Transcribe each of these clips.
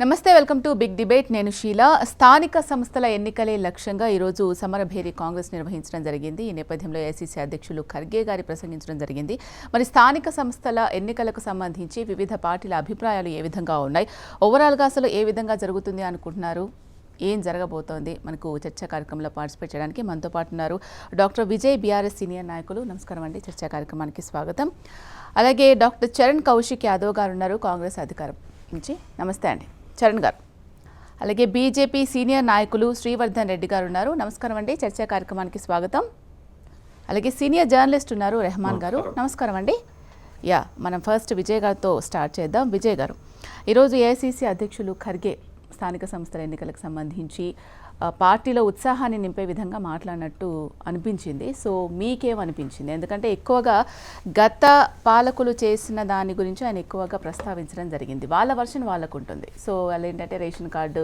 నమస్తే, welcome to big debate. నేను షీలా. స్థానిక సంస్థల ఎన్నికలే లక్ష్యంగా ఈరోజు సమరభేరి కాంగ్రెస్ నిర్వహించడం జరిగింది. ఈ నేపథ్యంలో ఏఐసీసీ అధ్యక్షులు ఖర్గే గారి ప్రసంగించడం జరిగింది. మరి స్థానిక సంస్థల ఎన్నికలకు సంబంధించి వివిధ పార్టీల అభిప్రాయాలు ఏ విధంగా ఉన్నాయి, ఓవరాల్గా అసలు ఏ విధంగా జరుగుతుంది అనుకుంటున్నారు, ఏం జరగబోతోంది, మనకు చర్చా కార్యక్రమంలో పార్టిసిపేట్ చేయడానికి మనతో పాటు ఉన్నారు డాక్టర్ విజయ్, బీఆర్ఎస్ సీనియర్ నాయకులు. నమస్కారం అండి, చర్చా కార్యక్రమానికి స్వాగతం. అలాగే డాక్టర్ చరణ్ కౌశిక్ యాదవ్ గారు ఉన్నారు, కాంగ్రెస్ అధికారం నుంచి. నమస్తే అండి చరణ్ గారు. అలాగే బీజేపీ సీనియర్ నాయకులు శ్రీవర్ధన్ రెడ్డి గారు ఉన్నారు. నమస్కారం అండి, చర్చా కార్యక్రమానికి స్వాగతం. అలాగే సీనియర్ జర్నలిస్ట్ ఉన్నారు రెహమాన్ గారు. నమస్కారం అండి. మనం ఫస్ట్ విజయ్ గారితో స్టార్ట్ చేద్దాం. విజయ్ గారు, ఈరోజు ఏఐసీసీ అధ్యక్షులు ఖర్గే స్థానిక సంస్థల ఎన్నికలకు సంబంధించి పార్టీలో ఉత్సాహాన్ని నింపే విధంగా మాట్లాడినట్టు అనిపించింది. సో మీకేమనిపించింది? ఎందుకంటే ఎక్కువగా గత పాలకులు చేసిన దాని గురించి ఆయన ఎక్కువగా ప్రస్తావించడం జరిగింది. వాళ్ళ వర్షన్ వాళ్ళకు ఉంటుంది. సో వాళ్ళు ఏంటంటే రేషన్ కార్డు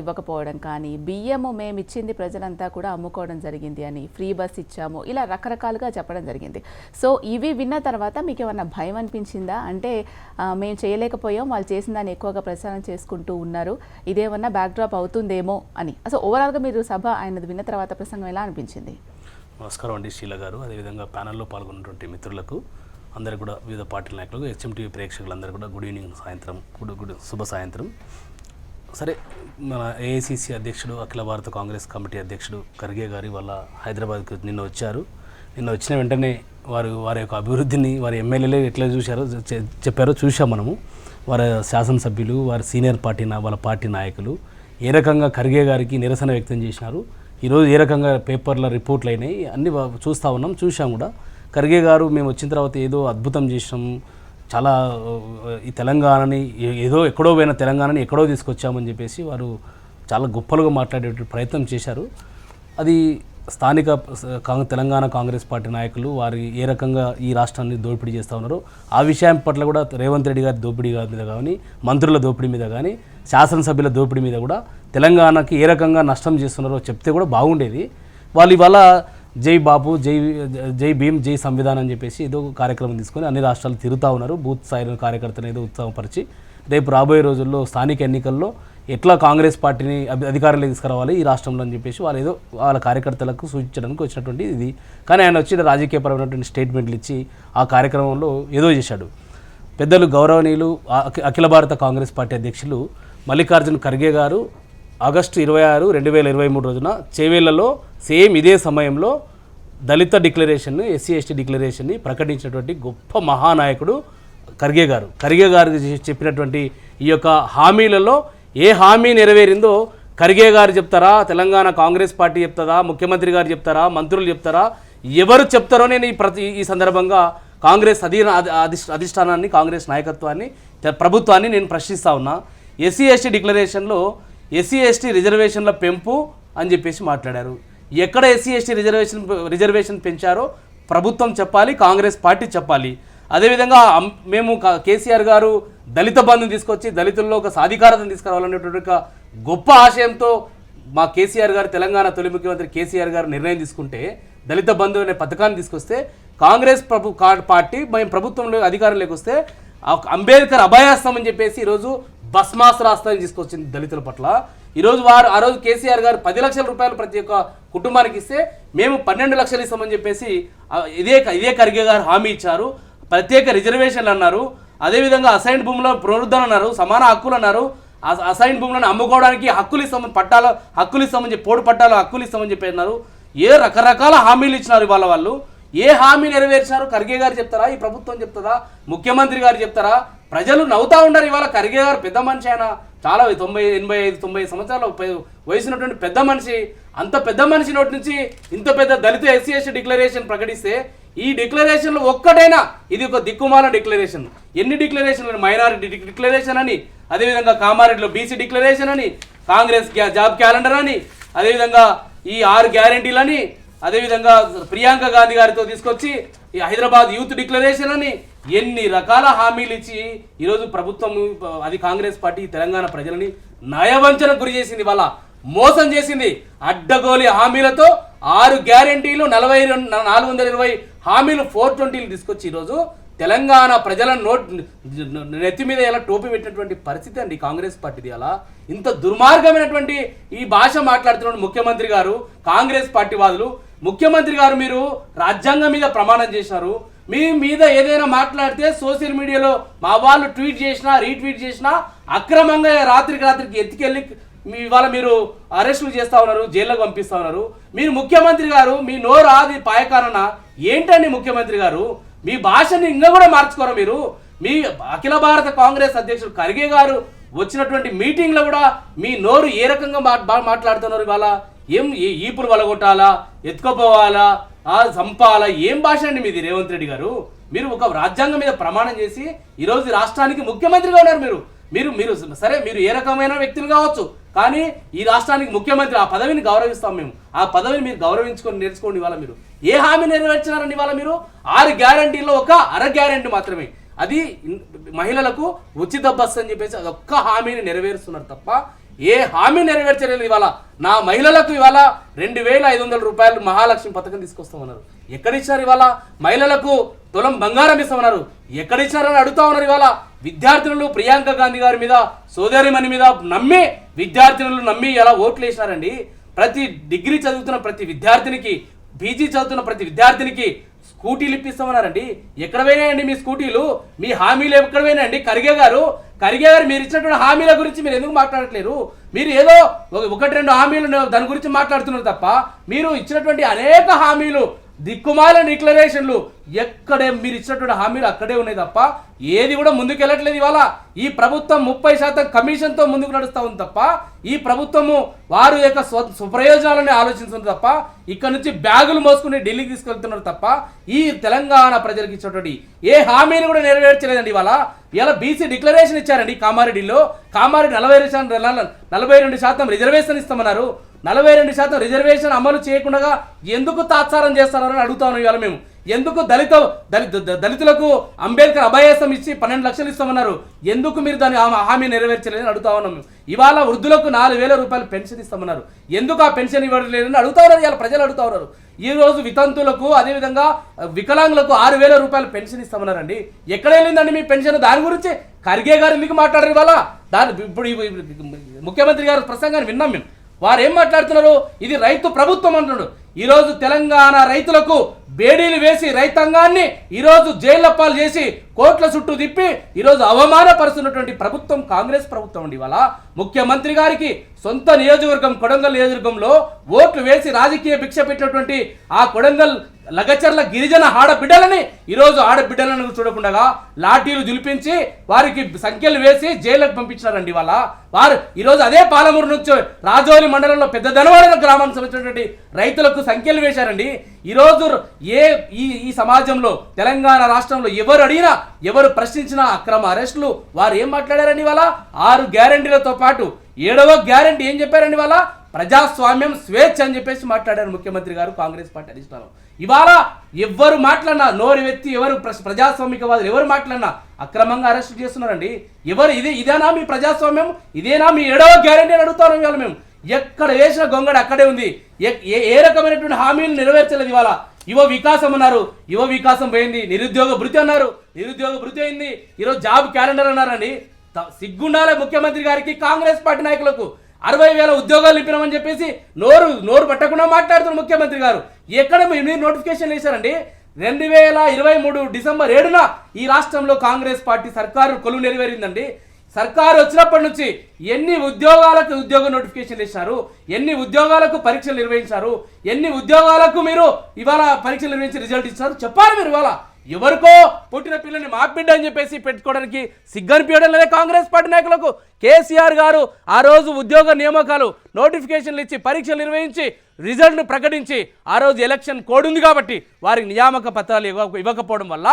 ఇవ్వకపోవడం కానీ, బియ్యము మేము ఇచ్చింది ప్రజలంతా కూడా అమ్ముకోవడం జరిగింది అని, ఫ్రీ బస్ ఇచ్చాము, ఇలా రకరకాలుగా చెప్పడం జరిగింది. సో ఇవి విన్న తర్వాత మీకు ఏమన్నా భయం అనిపించిందా? అంటే మేము చేయలేకపోయాం, వాళ్ళు చేసిన దాన్ని ఎక్కువగా ప్రచారం చేసుకుంటూ ఉన్నారు, ఇదేమన్నా బ్యాక్డ్రాప్ అవుతుందేమో అని. అసలు ఓవరాల్గా మీరు సభ ఆయనది విన్న తర్వాత ప్రసంగం ఎలా అనిపించింది? నమస్కారం అండి షీల గారు, అదేవిధంగా ప్యానల్లో పాల్గొన్నటువంటి మిత్రులకు అందరికీ కూడా, వివిధ పార్టీల నాయకులకు, హెచ్ఎంటీవీ ప్రేక్షకులందరూ కూడా గుడ్ ఈవినింగ్, సాయంత్రం శుభ సాయంత్రం. సరే, మన ఏఐసీసీ అధ్యక్షుడు, అఖిల భారత కాంగ్రెస్ కమిటీ అధ్యక్షుడు ఖర్గే గారి వాళ్ళ హైదరాబాద్కు నిన్న వచ్చారు. నిన్న వచ్చిన వెంటనే వారి యొక్క అభివృద్ధిని వారి ఎమ్మెల్యేలు ఎట్లా చెప్పారో చూసాం మనము. వారి శాసనసభ్యులు, వారి సీనియర్ పార్టీ వాళ్ళ పార్టీ నాయకులు ఏ రకంగా ఖర్గే గారికి నిరసన వ్యక్తం చేసినారు, ఈరోజు ఏ రకంగా పేపర్ల రిపోర్ట్లు అయినాయి అన్నీ చూసాం కూడా. ఖర్గే గారు మేము వచ్చిన తర్వాత ఏదో అద్భుతం చేసినాం, చాలా ఈ తెలంగాణని ఏదో ఎక్కడో పోయిన తెలంగాణని ఎక్కడో తీసుకొచ్చామని చెప్పేసి వారు చాలా గొప్పలుగా మాట్లాడే ప్రయత్నం చేశారు. అది స్థానిక తెలంగాణ కాంగ్రెస్ పార్టీ నాయకులు వారి ఏ రకంగా ఈ రాష్ట్రాన్ని దోపిడీ చేస్తూ ఉన్నారో ఆ విషయం పట్ల కూడా రేవంత్ రెడ్డి గారి దోపిడీ మీద కానీ, మంత్రుల దోపిడీ మీద కానీ, శాసనసభ్యుల దోపిడీ మీద కూడా తెలంగాణకి ఏ రకంగా నష్టం చేస్తున్నారో చెప్తే కూడా బాగుండేది. వాళ్ళు ఇవాళ జై బాపు, జై భీమ్, జై సంవిధానం అని చెప్పేసి ఏదో కార్యక్రమం తీసుకొని అన్ని రాష్ట్రాలు తిరుగుతూ ఉన్నారు. బూత్ స్థాయి కార్యకర్తలు ఏదో ఉత్సాహపరిచి రేపు రాబోయే రోజుల్లో స్థానిక ఎన్నికల్లో ఎట్లా కాంగ్రెస్ పార్టీని అధికారంలో తీసుకురావాలి ఈ రాష్ట్రంలో అని చెప్పేసి వాళ్ళు ఏదో వాళ్ళ కార్యకర్తలకు సూచించడానికి వచ్చినటువంటి ఇది. కానీ ఆయన వచ్చి రాజకీయపరమైనటువంటి స్టేట్మెంట్లు ఇచ్చి ఆ కార్యక్రమంలో ఏదో చేశాడు. పెద్దలు గౌరవనీయులు అఖిల భారత కాంగ్రెస్ పార్టీ అధ్యక్షులు మల్లికార్జున ఖర్గే గారు ఆగస్టు 26, 2023 రోజున చేవేళ్లలో సేమ్ ఇదే సమయంలో దళిత డిక్లరేషన్ను, ఎస్సీ ఎస్టీ డిక్లరేషన్ని ప్రకటించినటువంటి గొప్ప మహానాయకుడు ఖర్గే గారు. ఖర్గే గారు చెప్పినటువంటి ఈ యొక్క హామీలలో ఏ హామీ నెరవేరిందో ఖర్గే గారు చెప్తారా, తెలంగాణ కాంగ్రెస్ పార్టీ చెప్తారా, ముఖ్యమంత్రి గారు చెప్తారా, మంత్రులు చెప్తారా, ఎవరు చెప్తారో నేను ఈ సందర్భంగా కాంగ్రెస్ అధిష్టానాన్ని, కాంగ్రెస్ నాయకత్వాన్ని, ప్రభుత్వాన్ని నేను ప్రశ్నిస్తా ఉన్నా. ఎస్సీ ఎస్టీ డిక్లరేషన్లో ఎస్సీ ఎస్టీ రిజర్వేషన్ల పెంపు అని చెప్పేసి మాట్లాడారు. ఎక్కడ ఎస్సీ ఎస్టీ రిజర్వేషన్ పెంచారో ప్రభుత్వం చెప్పాలి, కాంగ్రెస్ పార్టీ చెప్పాలి. అదేవిధంగా మేము కేసీఆర్ గారు దళిత బంధుని తీసుకొచ్చి దళితుల్లో ఒక సాధికారతను తీసుకురావాలనేటువంటి ఒక గొప్ప ఆశయంతో మా కేసీఆర్ గారు, తెలంగాణ తొలి ముఖ్యమంత్రి కేసీఆర్ గారు నిర్ణయం తీసుకుంటే దళిత బంధు అనే పథకాన్ని తీసుకొస్తే కాంగ్రెస్ పార్టీ మేము ప్రభుత్వంలో అధికారంలోకి వస్తే అంబేద్కర్ అభయాస్తం అని చెప్పేసి ఈరోజు భస్మాస్త్రాస్త్రాన్ని తీసుకొచ్చింది దళితుల పట్ల. ఈరోజు ఆ రోజు కేసీఆర్ గారు 10 లక్షల రూపాయలు ప్రతి ఒక్క కుటుంబానికి ఇస్తే మేము 12 లక్షలు ఇస్తామని చెప్పేసి ఇదే ఖర్గే గారు హామీ ఇచ్చారు. ప్రత్యేక రిజర్వేషన్లు అన్నారు. అదేవిధంగా అసైన్ భూముల పునరుద్ధరణ అన్నారు, సమాన హక్కులు అన్నారు. అసైన్ భూములను అమ్ముకోవడానికి హక్కులు ఇస్తామని, హక్కులు ఇస్తామని చెప్పి, పోడు పట్టాలు హక్కులు ఇస్తామని చెప్పి అన్నారు. రకరకాల హామీలు ఇచ్చినారు. ఇవాళ వాళ్ళు ఏ హామీ నెరవేర్చారు? ఖర్గే గారు చెప్తారా, ఈ ప్రభుత్వం చెప్తారా, ముఖ్యమంత్రి గారు చెప్తారా? ప్రజలు నవ్వుతా ఉన్నారు. ఇవాళ ఖర్గే గారు పెద్ద మనిషి, ఆయన చాలా 90 సంవత్సరాల వయసున్నటువంటి పెద్ద మనిషి. అంత పెద్ద మనిషి నోటి నుంచి ఇంత పెద్ద దళిత ఎస్సీ ఎస్టీ డిక్లరేషన్ ప్రకటిస్తే ఈ డిక్లరేషన్లో ఒక్కటైనా ఇది ఒక దిక్కుమాల డిక్లరేషన్. ఎన్ని డిక్లరేషన్లు? మైనారిటీ డిక్లరేషన్ అని, అదేవిధంగా కామారెడ్డిలో బీసీ డిక్లరేషన్ అని, కాంగ్రెస్ జాబ్ క్యాలెండర్ అని, అదేవిధంగా ఈ 6 గ్యారెంటీలని, అదేవిధంగా ప్రియాంక గాంధీ గారితో తీసుకొచ్చి ఈ హైదరాబాద్ యూత్ డిక్లరేషన్ అని ఎన్ని రకాల హామీలు ఇచ్చి ఈరోజు ప్రభుత్వం, అది కాంగ్రెస్ పార్టీ తెలంగాణ ప్రజలని నయవంచనకు గురి చేసింది, వాళ్ళ మోసం చేసింది. అడ్డగోలి హామీలతో 6 గ్యారెంటీలు, 420 హామీలు 420 తీసుకొచ్చి ఈరోజు తెలంగాణ ప్రజల నెత్తి మీద ఎలా టోపీ పెట్టినటువంటి పరిస్థితి అండి కాంగ్రెస్ పార్టీది. అలా ఇంత దుర్మార్గమైనటువంటి ఈ భాష మాట్లాడుతున్న ముఖ్యమంత్రి గారు, కాంగ్రెస్ పార్టీ వాదులు, ముఖ్యమంత్రి గారు మీరు రాజ్యాంగం మీద ప్రమాణం చేసినారు. మీ మీద ఏదైనా మాట్లాడితే సోషల్ మీడియాలో మా వాళ్ళు ట్వీట్ చేసినా రీట్వీట్ చేసినా అక్రమంగా రాత్రికి ఎత్తుకెళ్ళి ఇవాళ మీరు అరెస్టులు చేస్తా ఉన్నారు, జైల్లోకి పంపిస్తా ఉన్నారు. మీరు ముఖ్యమంత్రి గారు మీ నోరు ఆది పాయకారణ ఏంటండి ముఖ్యమంత్రి గారు? మీ భాషని ఇంకా కూడా మార్చుకోరా మీరు? మీ అఖిల భారత కాంగ్రెస్ అధ్యక్షుడు ఖర్గే గారు వచ్చినటువంటి మీటింగ్లో కూడా మీ నోరు ఏ రకంగా మాట్లాడుతున్నారు? ఇవాళ ఏం ఈపులు వలగొట్టాలా, ఎత్తుకోపోవాలా, చంపాలా, ఏం భాష అండి మీది రేవంత్ రెడ్డి గారు? మీరు ఒక రాజ్యాంగం మీద ప్రమాణం చేసి ఈరోజు రాష్ట్రానికి ముఖ్యమంత్రిగా ఉన్నారు. మీరు సరే మీరు ఏ రకమైన వ్యక్తులు కావచ్చు, కానీ ఈ రాష్ట్రానికి ముఖ్యమంత్రి, ఆ పదవిని గౌరవిస్తాం మేము. ఆ పదవిని మీరు గౌరవించుకొని నేర్చుకోండి. ఇవాళ మీరు ఏ హామీ నెరవేర్చినారండి? ఇవాళ మీరు 6 గ్యారంటీల్లో ఒక అర గ్యారంటీ మాత్రమే, అది మహిళలకు ఉచిత బస్సు అని చెప్పేసి అదొక్క హామీని నెరవేరుస్తున్నారు తప్ప ఏ హామీ నెరవేర్చలేదు. ఇవాళ నా మహిళలకు ఇవాళ 2500 రూపాయలు మహాలక్ష్మి పథకం తీసుకొస్తామన్నారు. ఎక్కడిచ్చారు? ఇవాళ మహిళలకు తులం బంగారం ఇస్తామన్నారు. ఎక్కడిచ్చారని అడుగుతా ఉన్నారు. ఇవాళ విద్యార్థినులు ప్రియాంక గాంధీ గారి మీద, సోదరిమణి మీద నమ్మి విద్యార్థినులు నమ్మి ఎలా ఓట్లు వేసినారండి? ప్రతి డిగ్రీ చదువుతున్న ప్రతి విద్యార్థినికి, పీజీ చదువుతున్న ప్రతి విద్యార్థినికి స్కూటీలు ఇప్పిస్తామన్నారండి. ఎక్కడ పోయినాయండి మీ స్కూటీలు? మీ హామీలు ఎక్కడ పోయినాయండి? ఖర్గే గారు మీరు ఇచ్చినటువంటి హామీల గురించి మీరు ఎందుకు మాట్లాడట్లేరు? మీరు ఏదో 1-2 హామీలు దాని గురించి మాట్లాడుతున్నారు తప్ప మీరు ఇచ్చినటువంటి అనేక హామీలు, దిక్కుమాల డిక్లరేషన్లు, ఎక్కడే మీరు ఇచ్చినటువంటి హామీలు అక్కడే ఉన్నాయి తప్ప ఏది కూడా ముందుకు వెళ్ళట్లేదు. ఇవాళ ఈ ప్రభుత్వం 30% కమిషన్తో ముందుకు నడుస్తూ ఉంది తప్ప ఈ ప్రభుత్వము వారి యొక్క స్వప్రయోజనాలని ఆలోచిస్తుంది తప్ప ఇక్కడ నుంచి బ్యాగులు మోసుకుని ఢిల్లీకి తీసుకెళ్తున్నారు తప్ప ఈ తెలంగాణ ప్రజలకు ఇచ్చినటువంటి ఏ హామీని కూడా నెరవేర్చలేదండి. ఇవాళ బీసీ డిక్లరేషన్ ఇచ్చారండి కామారెడ్డిలో. కామారెడ్డి 42% రిజర్వేషన్ ఇస్తామన్నారు. 42% రిజర్వేషన్ అమలు చేయకుండా ఎందుకు తాత్సారం చేస్తున్నారని అడుగుతాను. ఇవాళ మేము ఎందుకు దళితులకు అంబేద్కర్ అభయాసం ఇచ్చి 12 లక్షలు ఇస్తామన్నారు, ఎందుకు మీరు దాని హామీ నెరవేర్చలేదని అడుగుతా ఉన్నాం మేము. ఇవాళ వృద్ధులకు 4000 రూపాయలు పెన్షన్ ఇస్తామన్నారు, ఎందుకు ఆ పెన్షన్ ఇవ్వలేదని అడుగుతా ఉన్నారు. ఇవాళ ప్రజలు అడుగుతా ఉన్నారు. ఈ రోజు వితంతులకు, అదేవిధంగా వికలాంగులకు 6000 రూపాయలు పెన్షన్ ఇస్తామన్నారండి. ఎక్కడ వెళ్ళిందండి మీ పెన్షన్? దాని గురించి ఖర్గే గారు ఎందుకు మాట్లాడరు? ఇవాళ ఇప్పుడు ముఖ్యమంత్రి గారు ప్రసంగాన్ని విన్నాం మేము. వారు ఏం మాట్లాడుతున్నారు? ఇది రైతు ప్రభుత్వం అంటున్నాడు. ఈరోజు తెలంగాణ రైతులకు బేడీలు వేసి రైతాంగాన్ని ఈరోజు జైళ్ల పాలు చేసి కోట్ల చుట్టూ తిప్పి ఈరోజు అవమానపరుస్తున్నటువంటి ప్రభుత్వం కాంగ్రెస్ ప్రభుత్వం అండి. ఇవాళ ముఖ్యమంత్రి గారికి సొంత నియోజకవర్గం కొడంగల్ నియోజకవర్గంలో ఓట్లు వేసి రాజకీయ భిక్ష పెట్టినటువంటి ఆ కొడంగల్ లగచర్ల గిరిజన ఆడబిడ్డలని ఈరోజు ఆడబిడ్డలను చూడకుండా లాఠీలు జులిపించి వారికి సంఖ్యలు వేసి జైలుకు పంపించినారండి. వారు ఈరోజు అదే పాలమూరు నుంచి రాజోలి మండలంలో పెద్ద ధనవాడ గ్రామానికి సంబంధించినటువంటి రైతులకు సంఖ్యలు వేశారండి. ఈరోజు ఈ సమాజంలో తెలంగాణ రాష్ట్రంలో ఎవరు అడిగినా, ఎవరు ప్రశ్నించినా అక్రమ అరెస్టులు. వారు ఏం మాట్లాడారండి? 6 గ్యారంటీలతో పాటు 7వ గ్యారంటీ ఏం చెప్పారండి? ప్రజాస్వామ్యం, స్వేచ్ఛ అని చెప్పేసి మాట్లాడారు ముఖ్యమంత్రి గారు, కాంగ్రెస్ పార్టీ అధిష్టానం. ఇవాళ ఎవరు మాట్లాడినా, నోరు వ్యక్తి ఎవరు ప్రజాస్వామికవాదులు ఎవరు మాట్లాడినా అక్రమంగా అరెస్ట్ చేస్తున్నారండి. ఇదేనా మీ ప్రజాస్వామ్యం? ఇదేనా మీ 7వ గ్యారంటీ అని అడుగుతారు. ఇవాళ మేము ఎక్కడ వేసిన గొంగడ అక్కడే ఉంది. ఏ రకమైనటువంటి హామీలు నెరవేర్చలేదు. ఇవాళ యువ వికాసం అన్నారు, యువ వికాసం పోయింది. నిరుద్యోగ భృతి అన్నారు, నిరుద్యోగ భృతి అయింది. ఈరోజు జాబ్ క్యాలెండర్ అన్నారండి. సిగ్గుండాలే ముఖ్యమంత్రి గారికి, కాంగ్రెస్ పార్టీ నాయకులకు. 60,000 ఉద్యోగాలు ఇప్పినామని చెప్పేసి నోరు పట్టకుండా మాట్లాడుతున్న ముఖ్యమంత్రి గారు. ఎక్కడ మీరు నోటిఫికేషన్ వేశారండి? 2023 డిసెంబర్ 7న ఈ రాష్ట్రంలో కాంగ్రెస్ పార్టీ సర్కారు కొలువు నెరవేరిందండి. సర్కారు వచ్చినప్పటి నుంచి ఎన్ని ఉద్యోగాలకు ఉద్యోగ నోటిఫికేషన్ ఇచ్చారు, ఎన్ని ఉద్యోగాలకు పరీక్షలు నిర్వహించారు, ఎన్ని ఉద్యోగాలకు మీరు ఇవాళ పరీక్షలు నిర్వహించి రిజల్ట్ ఇచ్చారు చెప్పాలి మీరు. ఇవాళ ఎవరికో పుట్టిన పిల్లని మా బిడ్డ అని చెప్పేసి పెట్టుకోవడానికి సిగ్గనిపించడం లేదా కాంగ్రెస్ పార్టీ నాయకులకు? కేసీఆర్ గారు ఆ రోజు ఉద్యోగ నియామకాలు నోటిఫికేషన్లు ఇచ్చి పరీక్షలు నిర్వహించి రిజల్ట్ను ప్రకటించి ఆ రోజు ఎలక్షన్ కోడ్ ఉంది కాబట్టి వారికి నియామక పత్రాలు ఇవ్వకపోవడం వల్ల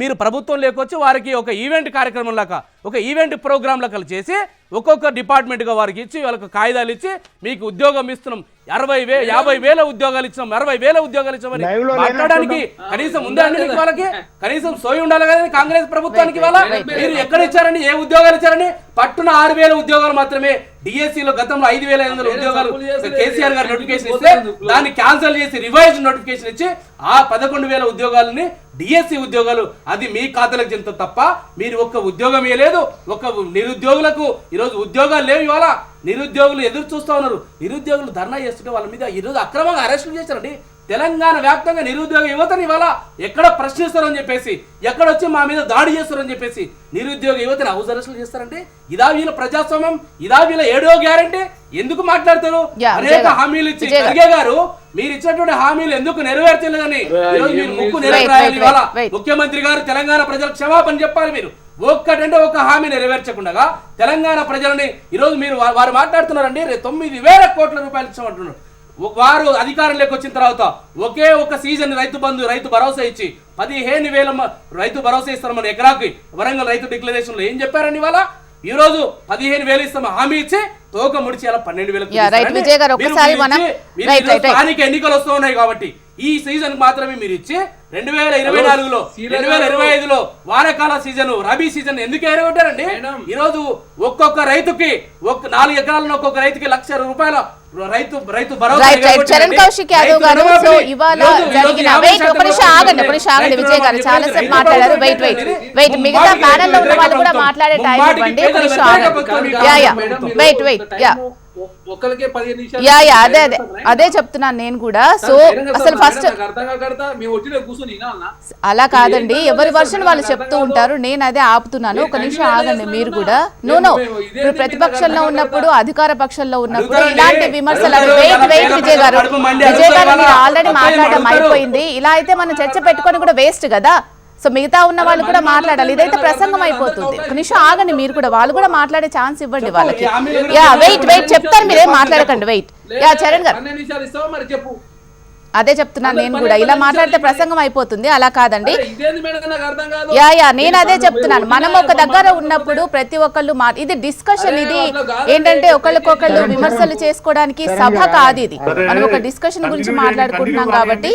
మీరు ప్రభుత్వం లేకొచ్చి వారికి ఒక ఈవెంట్ కార్యక్రమం లాగా, ఒక ఈవెంట్ ప్రోగ్రామ్ లాగా చేసి ఒక్కొక్క డిపార్ట్మెంట్గా వారికి ఇచ్చి వాళ్ళకి కాగితాలు ఇచ్చి మీకు ఉద్యోగం ఇస్తున్నాం, 50,000 ఉద్యోగాలు ఇచ్చినాం, 60,000 ఉద్యోగాలు ఇచ్చామని మాట్లాడడానికి కనీసం ఉందా అండి? వాళ్ళకి కనీసం సోయి ఉండాలి కదా కాంగ్రెస్ ప్రభుత్వానికి. వాళ్ళ మీరు ఎక్కడ ఇచ్చారండి? ఏ ఉద్యోగాలు ఇచ్చారని పట్టున 6,000 ఉద్యోగాలు మాత్రమే డిఎస్సిలో గతంలో 5,500 ఉద్యోగాలు కేసీఆర్ గారు నోటిఫికేషన్ ఇస్తే దాన్ని క్యాన్సిల్ చేసి రివైజ్ నోటిఫికేషన్ ఇచ్చి ఆ 11,000 ఉద్యోగాలని డిఎస్సి ఉద్యోగాలు అది మీ ఖాతాలకు చెందుతుంది తప్ప మీరు ఒక్క ఉద్యోగం ఇవ్వలేదు. ఒక నిరుద్యోగులకు ఈరోజు ఉద్యోగాలు లేవు. ఇవాళ నిరుద్యోగులు ఎదురు చూస్తూ ఉన్నారు. నిరుద్యోగులు ధర్నా చేస్తుంటే వాళ్ళ మీద ఈరోజు అక్రమంగా అరెస్టులు చేశారండి. తెలంగాణ వ్యాప్తంగా నిరుద్యోగ యువతని ఇవాళ ఎక్కడ ప్రశ్నిస్తారని చెప్పేసి, ఎక్కడొచ్చి మా మీద దాడి చేస్తారని చెప్పేసి నిరుద్యోగ యువతని హౌస్ అరెస్టులు చేస్తారంటే ఇదా వీళ్ళ ప్రజాస్వామ్యం, ఇదా వీళ్ళ 7వ గ్యారంటీ? ఎందుకు మాట్లాడతారు? అనేక హామీలు ఇచ్చి ఖర్గే గారు మీరు ఇచ్చినటువంటి హామీలు ఎందుకు నెరవేర్చలేదని ఈరోజు మీరు ముక్కు నెరవేరాలి. ఇవాళ ముఖ్యమంత్రి గారు తెలంగాణ ప్రజలకు క్షమాపణ చెప్పాలి. మీరు ఒక్కటంటే ఒక హామీ నెరవేర్చకుండా తెలంగాణ ప్రజలని ఈరోజు మీరు వారు మాట్లాడుతున్నారండి 9,000 కోట్ల రూపాయలు ఇచ్చామంటున్నారు. వారు అధికారంలోకి వచ్చిన తర్వాత ఒకే ఒక సీజన్ రైతు బంధు రైతు భరోసా ఇచ్చి 15,000 రైతు భరోసా ఇస్తారు మన ఎకరాకి. వరంగల్ రైతు డిక్లరేషన్ లో ఏం చెప్పారండి? ఇవాళ ఈ రోజు 15,000 ఇస్తాం హామీ ఇచ్చి తోక ముడిచి అలా 12,000 స్థానిక ఎన్నికలు వస్తూ ఉన్నాయి కాబట్టి ఈ సీజన్ మాత్రమే మీరు ఇచ్చి 2024లో 2025లో వానాకాల సీజన్ రబీ సీజన్ ఎందుకు ఎరగొట్టారండి? ఈ రోజు ఒక్కొక్క రైతుకి 4 ఎకరాలను ఒక్కొక్క రైతుకి ₹1,00,000 రైతు భరోసా. చరణ్ కౌశిక్ యాదవ్ గారు, సో ఇవాళ జరిగిన ఒక నిమిషం ఆగండి విజయ్ గారు చాలా సేపు మాట్లాడారు. వెయిట్ మిగతా ప్యానెల్ లో ఉన్న వాళ్ళు కూడా మాట్లాడే టైం ఇవ్వండి. ఒక నిమిషం ఆగండి. అదే చెప్తున్నాను నేను కూడా. సో అసలు ఫస్ట్ అలా కాదండి, ఎవరి వర్షన్ వాళ్ళు చెప్తూ ఉంటారు. నేను అదే ఆపుతున్నాను. ఒక నిమిషం ఆగండి మీరు కూడా. నో ఇప్పుడు ప్రతిపక్షంలో ఉన్నప్పుడు అధికార పక్షంలో ఉన్నప్పుడు ఇలాంటి విమర్శలు విజయ్ గారు మీరు ఆల్రెడీ మాట్లాడడం అయిపోయింది. ఇలా అయితే మనం చర్చ పెట్టుకొని కూడా వేస్ట్ కదా. సో మిగతా ఉన్న వాళ్ళు కూడా మాట్లాడాలి. ఇదైతే ప్రసంగం అయిపోతుంది. ఒక నిమిషం ఆగండి మీరు కూడా, వాళ్ళు కూడా మాట్లాడే ఛాన్స్ ఇవ్వండి వాళ్ళకి. వెయిట్ చెప్తాను, మీరేం మాట్లాడకండి. వెయిట్ చరణ్ గారు అదే చెప్తున్నాను నేను కూడా. ఇలా మాట్లాడితే ప్రసంగం అయిపోతుంది, అలా కాదండి. నేను అదే చెప్తున్నాను. మనం ఒక దగ్గర ఉన్నప్పుడు ప్రతి ఒక్కళ్ళు ఇది డిస్కషన్, ఇది ఏంటంటే ఒకళ్ళకొకళ్ళు విమర్శలు చేసుకోవడానికి సభ కాదు ఇది. మనం ఒక డిస్కషన్ గురించి మాట్లాడుకుంటున్నాం కాబట్టి.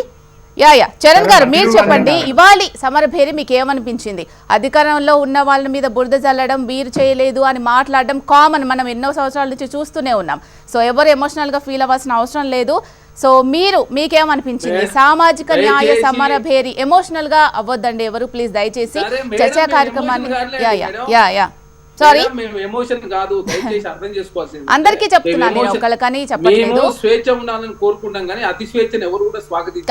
చరణ్ గారు మీరు చెప్పండి, ఇవాళ సమరభేరి మీకు ఏమనిపించింది? అధికారంలో ఉన్న వాళ్ళ మీద బురద జల్లడం, వీరు చేయలేదు అని మాట్లాడడం కామన్, మనం ఎన్నో సంవత్సరాల నుంచి చూస్తూనే ఉన్నాం. సో ఎవరు ఎమోషనల్ గా ఫీల్ అవ్వాల్సిన అవసరం లేదు. సో మీకేమనిపించింది? సామాజిక న్యాయ సమరభేరి ఎమోషనల్ గా అవ్వద్దండి ఎవరు, ప్లీజ్ దయచేసి చర్చా కార్యక్రమాన్ని. సారీ ఎమోషన్ కాదు, దయచేసి అర్థం చేసుకోవాల్సింది. అందరికీ చెప్తున్నాను నేను, ఒకళ్ళకని చెప్పట్లేదు. స్వేచ్ఛ ఉండాలని కోరుకుంటాం కానీ అతి స్వేచ్ఛను ఎవరు కూడా స్వాగతించారు.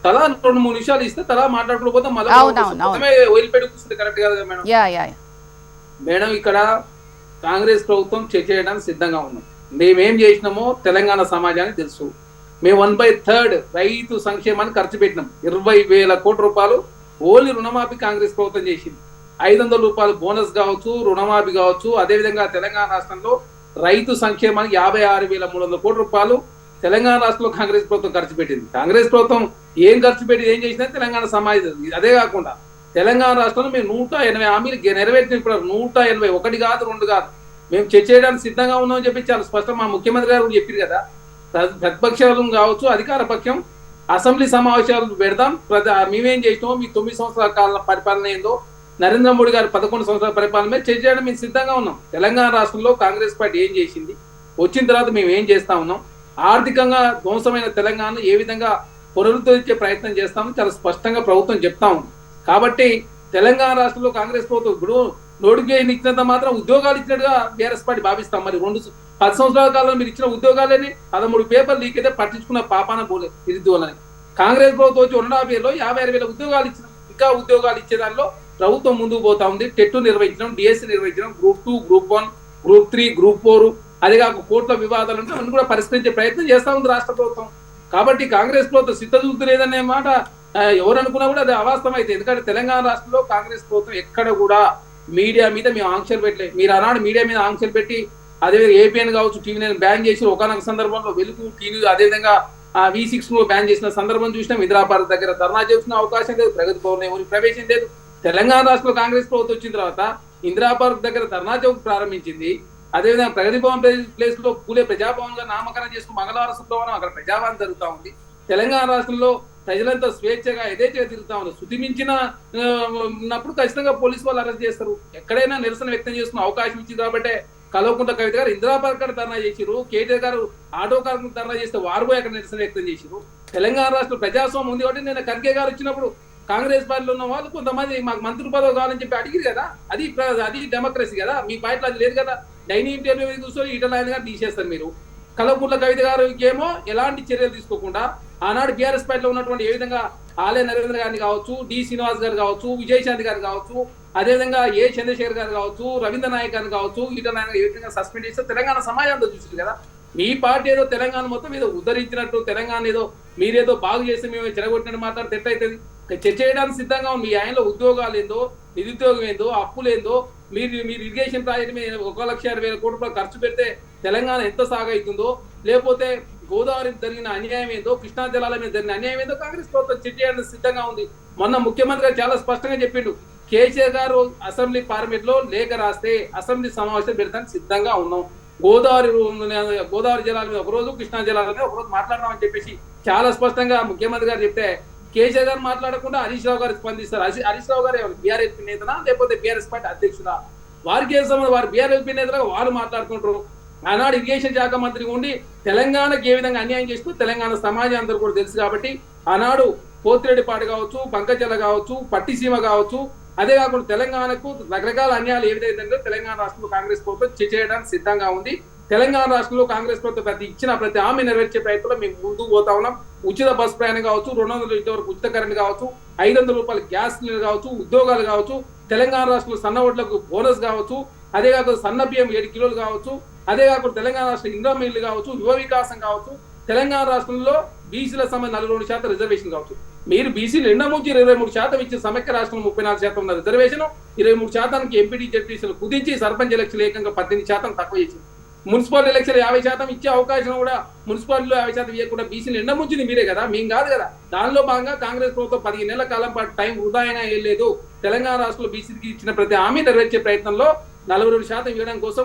తలా 2-3 నిమిషాలు ఇస్తే తలా మాట్లాడుకోకపోతే వదిలిపెట్టి కూర్చుంటే కరెక్ట్ కాదు మేడం. మేడం ఇక్కడ కాంగ్రెస్ ప్రభుత్వం చేయడానికి సిద్ధంగా ఉన్నాం. మేమేం చేసినామో తెలంగాణ సమాజానికి తెలుసు. మేము 1/3 రైతు సంక్షేమాన్ని ఖర్చు పెట్టినాం. 20,000 కోట్ల రూపాయలు ఓన్లీ రుణమాఫీ కాంగ్రెస్ ప్రభుత్వం చేసింది. 500 రూపాయలు బోనస్ కావచ్చు, రుణమాఫీ కావచ్చు. అదేవిధంగా తెలంగాణ రాష్ట్రంలో రైతు సంక్షేమానికి 56,300 కోట్ల రూపాయలు తెలంగాణ రాష్ట్రంలో కాంగ్రెస్ ప్రభుత్వం ఖర్చు పెట్టింది. కాంగ్రెస్ ప్రభుత్వం ఏం ఖర్చు పెట్టి ఏం చేసినా తెలంగాణ సమాజం. అదే కాకుండా తెలంగాణ రాష్ట్రంలో మేము 180 హామీలు నెరవేర్చిన. ఇప్పుడు 180, 1 కాదు 2 కాదు, మేము చర్చ చేయడానికి సిద్ధంగా ఉన్నామని చెప్పి చాలా స్పష్టం మా ముఖ్యమంత్రి గారు కూడా చెప్పారు కదా. ప్రతిపక్షాలు కావచ్చు, అధికార పక్షం అసెంబ్లీ సమావేశాలు పెడతాం. మేమేం చేసినామో మీ 9 సంవత్సరాల కాల పరిపాలన ఏందో, నరేంద్ర మోడీ గారు 11 సంవత్సరాల పరిపాలన మీద చర్చ చేయడం మేము సిద్ధంగా ఉన్నాం. తెలంగాణ రాష్ట్రంలో కాంగ్రెస్ పార్టీ ఏం చేసింది, వచ్చిన తర్వాత మేము ఏం చేస్తా ఉన్నాం, ఆర్థికంగా ధ్వంసమైన తెలంగాణను ఏ విధంగా పునరుద్ధరించే ప్రయత్నం చేస్తామని చాలా స్పష్టంగా ప్రభుత్వం చెప్తా ఉంది. కాబట్టి తెలంగాణ రాష్ట్రంలో కాంగ్రెస్ ప్రభుత్వం ఇప్పుడు నోటిఫికేషన్ ఇచ్చినంత మాత్రం ఉద్యోగాలు ఇచ్చినట్టుగా బీఆర్ఎస్ పార్టీ భావిస్తాం. మరి 10 సంవత్సరాల కాలంలో మీరు ఇచ్చిన ఉద్యోగాలని 13 పేపర్లు లీక్ అయితే పట్టించుకున్న పాపాన పోలేదు నిరుద్యోగులని. కాంగ్రెస్ ప్రభుత్వం వచ్చి 2.5 ఏళ్ళలో 56,000 ఉద్యోగాలు ఇచ్చిన. ఇంకా ఉద్యోగాలు ఇచ్చే దానిలో ప్రభుత్వం ముందుకు పోతా ఉంది. టెట్ నిర్వహించడం, డిఎస్సి నిర్వహించడం, Group 2, Group 1, Group 3, Group 4, అదే కాక కోర్టుల వివాదాలు ఉంటే అన్ని కూడా పరిష్కరించే ప్రయత్నం చేస్తా ఉంది రాష్ట్ర ప్రభుత్వం. కాబట్టి కాంగ్రెస్ ప్రభుత్వం సిద్ధదూర్తి లేదనే మాట ఎవరు అనుకున్నా కూడా అది అవాస్తవం అయితే. ఎందుకంటే తెలంగాణ రాష్ట్రంలో కాంగ్రెస్ ప్రభుత్వం ఎక్కడ కూడా మీడియా మీద మేము ఆంక్షలు పెట్టలేదు. మీరు ఆనాడు మీడియా మీద ఆంక్షలు పెట్టి అదేవిధంగా ఏపీఎన్ కావచ్చు టీవీ బ్యాన్ చేసి ఒకనొక సందర్భంలో వెలుగు టీవీ అదేవిధంగా V6 బ్యాన్ చేసిన సందర్భం చూసినాం. ఇందిరాపార్క్ దగ్గర ధర్నా చేసిన అవకాశం లేదు, ప్రగతి భవన్ ఎవరికి ప్రవేశం లేదు. తెలంగాణ రాష్ట్రంలో కాంగ్రెస్ ప్రభుత్వం వచ్చిన తర్వాత ఇందిరాపార్క్ దగ్గర ధర్నా చౌక్ ప్రారంభించింది. అదేవిధంగా ప్రగతి భవన్ ప్లేస్ లో పూలే ప్రజాభవన్ గా నామకరణం చేసుకుని మంగళవారం శుక్రవారం అక్కడ ప్రజాభవన్ జరుగుతూ ఉంది. తెలంగాణ రాష్ట్రంలో ప్రజలంతా స్వేచ్ఛగా యథేచ్ఛగా తిరుగుతా ఉన్నారు. శృతి మించిన ఉన్నప్పుడు ఖచ్చితంగా పోలీసు వాళ్ళు అరెస్ట్ చేస్తారు. ఎక్కడైనా నిరసన వ్యక్తం చేసుకునే అవకాశం ఇచ్చింది కాబట్టి కల్వకుంట్ల కవిత గారు ఇందిరా పార్క్ ధర్నా చేసిరు, కేటీఆర్ గారు ఆటో కార్మికులు ధర్నా చేస్తే వారు పోయి అక్కడ నిరసన వ్యక్తం చేసిరు. తెలంగాణ రాష్ట్ర ప్రజాస్వామ్యం ఉంది కాబట్టి నేను ఖర్గే గారు వచ్చినప్పుడు కాంగ్రెస్ పార్టీలో ఉన్న వాళ్ళు కొంతమంది మాకు మంత్రి పదవి కావాలని చెప్పి అడిగిరు కదా, అది డెమోక్రసీ కదా. మీ పార్టీలో అది లేదు కదా. డైనింగ్ ఇంటర్వ్యూ మీద కూర్చొని ఈటల ఆయన గారు తీసేస్తారు మీరు. కల్వకుంట్ల కవిత గారికి ఏమో ఎలాంటి చర్యలు తీసుకోకుండా ఆనాడు బీఆర్ఎస్ పార్టీలో ఉన్నటువంటి ఏ విధంగా ఆలయ నరేంద్ర గారిని కావచ్చు, డి శ్రీనివాస్ గారు కావచ్చు, విజయశాంతి గారు కావచ్చు, అదేవిధంగా ఏ చంద్రశేఖర్ గారు కావచ్చు, రవీంద్ర నాయక్ గారిని కావచ్చు, ఈటల ఆయన ఏ విధంగా సస్పెండ్ చేస్తే తెలంగాణ సమాజంలో చూసింది కదా. మీ పార్టీ ఏదో తెలంగాణ మొత్తం ఏదో ఉద్ధరించినట్టు, తెలంగాణ ఏదో మీరేదో బాగు చేస్తే మేము చెడగొట్టినట్టు మాట్లాడితే ఎట్లయితుంది? చర్చ చేయడానికి సిద్ధంగా ఉంది. మీ ఆయనలో ఉద్యోగాలు ఏందో, నిరుద్యోగం ఏందో, అప్పులేందో, మీరు ఇరిగేషన్ ప్రాజెక్ట్ మీద 1,60,000 కోట్ల రూపాయలు ఖర్చు పెడితే తెలంగాణ ఎంత సాగవుతుందో, లేకపోతే గోదావరి జరిగిన అన్యాయం ఏందో, కృష్ణా జలాల మీద జరిగిన అన్యాయం ఏందో కాంగ్రెస్ ప్రభుత్వం చర్చ చేయడానికి సిద్ధంగా ఉంది. మొన్న ముఖ్యమంత్రి గారు చాలా స్పష్టంగా చెప్పిండు, కేసీఆర్ గారు అసెంబ్లీ పార్లమెంట్ లో లేఖ రాస్తే అసెంబ్లీ సమావేశం పెడతానికి సిద్ధంగా ఉన్నాం. గోదావరి జలాల మీద ఒకరోజు, కృష్ణా జలాల మీద ఒకరోజు మాట్లాడదామని చెప్పేసి చాలా స్పష్టంగా ముఖ్యమంత్రి గారు చెప్తే కేసీఆర్ గారు మాట్లాడకుండా హరీష్ రావు గారు స్పందిస్తారు. హరీష్ రావు గారు ఎవరు? బీఆర్ఎస్ నేతనా లేకపోతే బీఆర్ఎస్ పార్టీ అధ్యక్షుడా? వారికి ఏం సంబంధం? వారు బీఆర్ఎస్ నేతలుగా వాళ్ళు మాట్లాడుకుంటారు. ఆనాడు ఇరిగేషన్ శాఖ మంత్రి ఉండి తెలంగాణకి ఏ విధంగా అన్యాయం చేస్తూ తెలంగాణ సమాజం అందరూ కూడా తెలుసు కాబట్టి ఆనాడు పోతిరెడ్డిపాడు కావచ్చు, పంకజల కావచ్చు, పట్టిసీమ కావచ్చు, అదే కాకుండా తెలంగాణకు రకరకాల అన్యాయాలు ఏ విధంగా తెలంగాణ రాష్ట్రంలో కాంగ్రెస్ ప్రభుత్వం చేయడానికి సిద్ధంగా ఉంది. తెలంగాణ రాష్ట్రంలో కాంగ్రెస్ ప్రభుత్వం ఇచ్చిన ప్రతి హామీ నెరవేర్చే ప్రయత్నంలో మేము ముందుకు పోతా ఉన్నాం. ఉచిత బస్ ప్రయాణం కావచ్చు, 200 యూనిట్ల వరకు ఉచిత కరెంట్ కావచ్చు, 500 రూపాయల గ్యాస్ సిలిండర్ కావచ్చు, ఉద్యోగాలు కావచ్చు, తెలంగాణ రాష్ట్రంలో సన్న ఓట్లకు బోనస్ కావచ్చు, అదే కాకుండా సన్న బియ్యం 7 కిలోలు కావచ్చు, అదే కాకుండా తెలంగాణ రాష్ట్ర ఇందిరా మిల్లు కావచ్చు, యువ వికాసం కావచ్చు, తెలంగాణ రాష్ట్రంలో బీసీల సంబంధించి 42% రిజర్వేషన్ కావచ్చు. మీరు బీసీలు ఎండముంచి 23% ఇచ్చిన సమైక్య రాష్ట్రంలో 34% ఉన్న రిజర్వేషన్ 23% ఎంపీటీ జడ్పీసీలు కుదించి సర్పంచ్ ఎలక్షన్ ఏకంగా 18% తక్కువ చేసింది. మున్సిపల్ ఎలక్షన్ 50% ఇచ్చే అవకాశం కూడా మున్సిపాలిటీలో 50% ఇవ్వకుండా బీసీలు ఎండముంచింది మీరే కదా, మేము కాదు కదా. దానిలో భాగంగా కాంగ్రెస్ ప్రభుత్వం 15 నెలల కాలం పాటు టైం వృధా అయినా లేదు. తెలంగాణ రాష్ట్రంలో బీసీకి ఇచ్చిన ప్రతి హామీ నెరవేర్చే ప్రయత్నంలో 42% ఇవ్వడం కోసం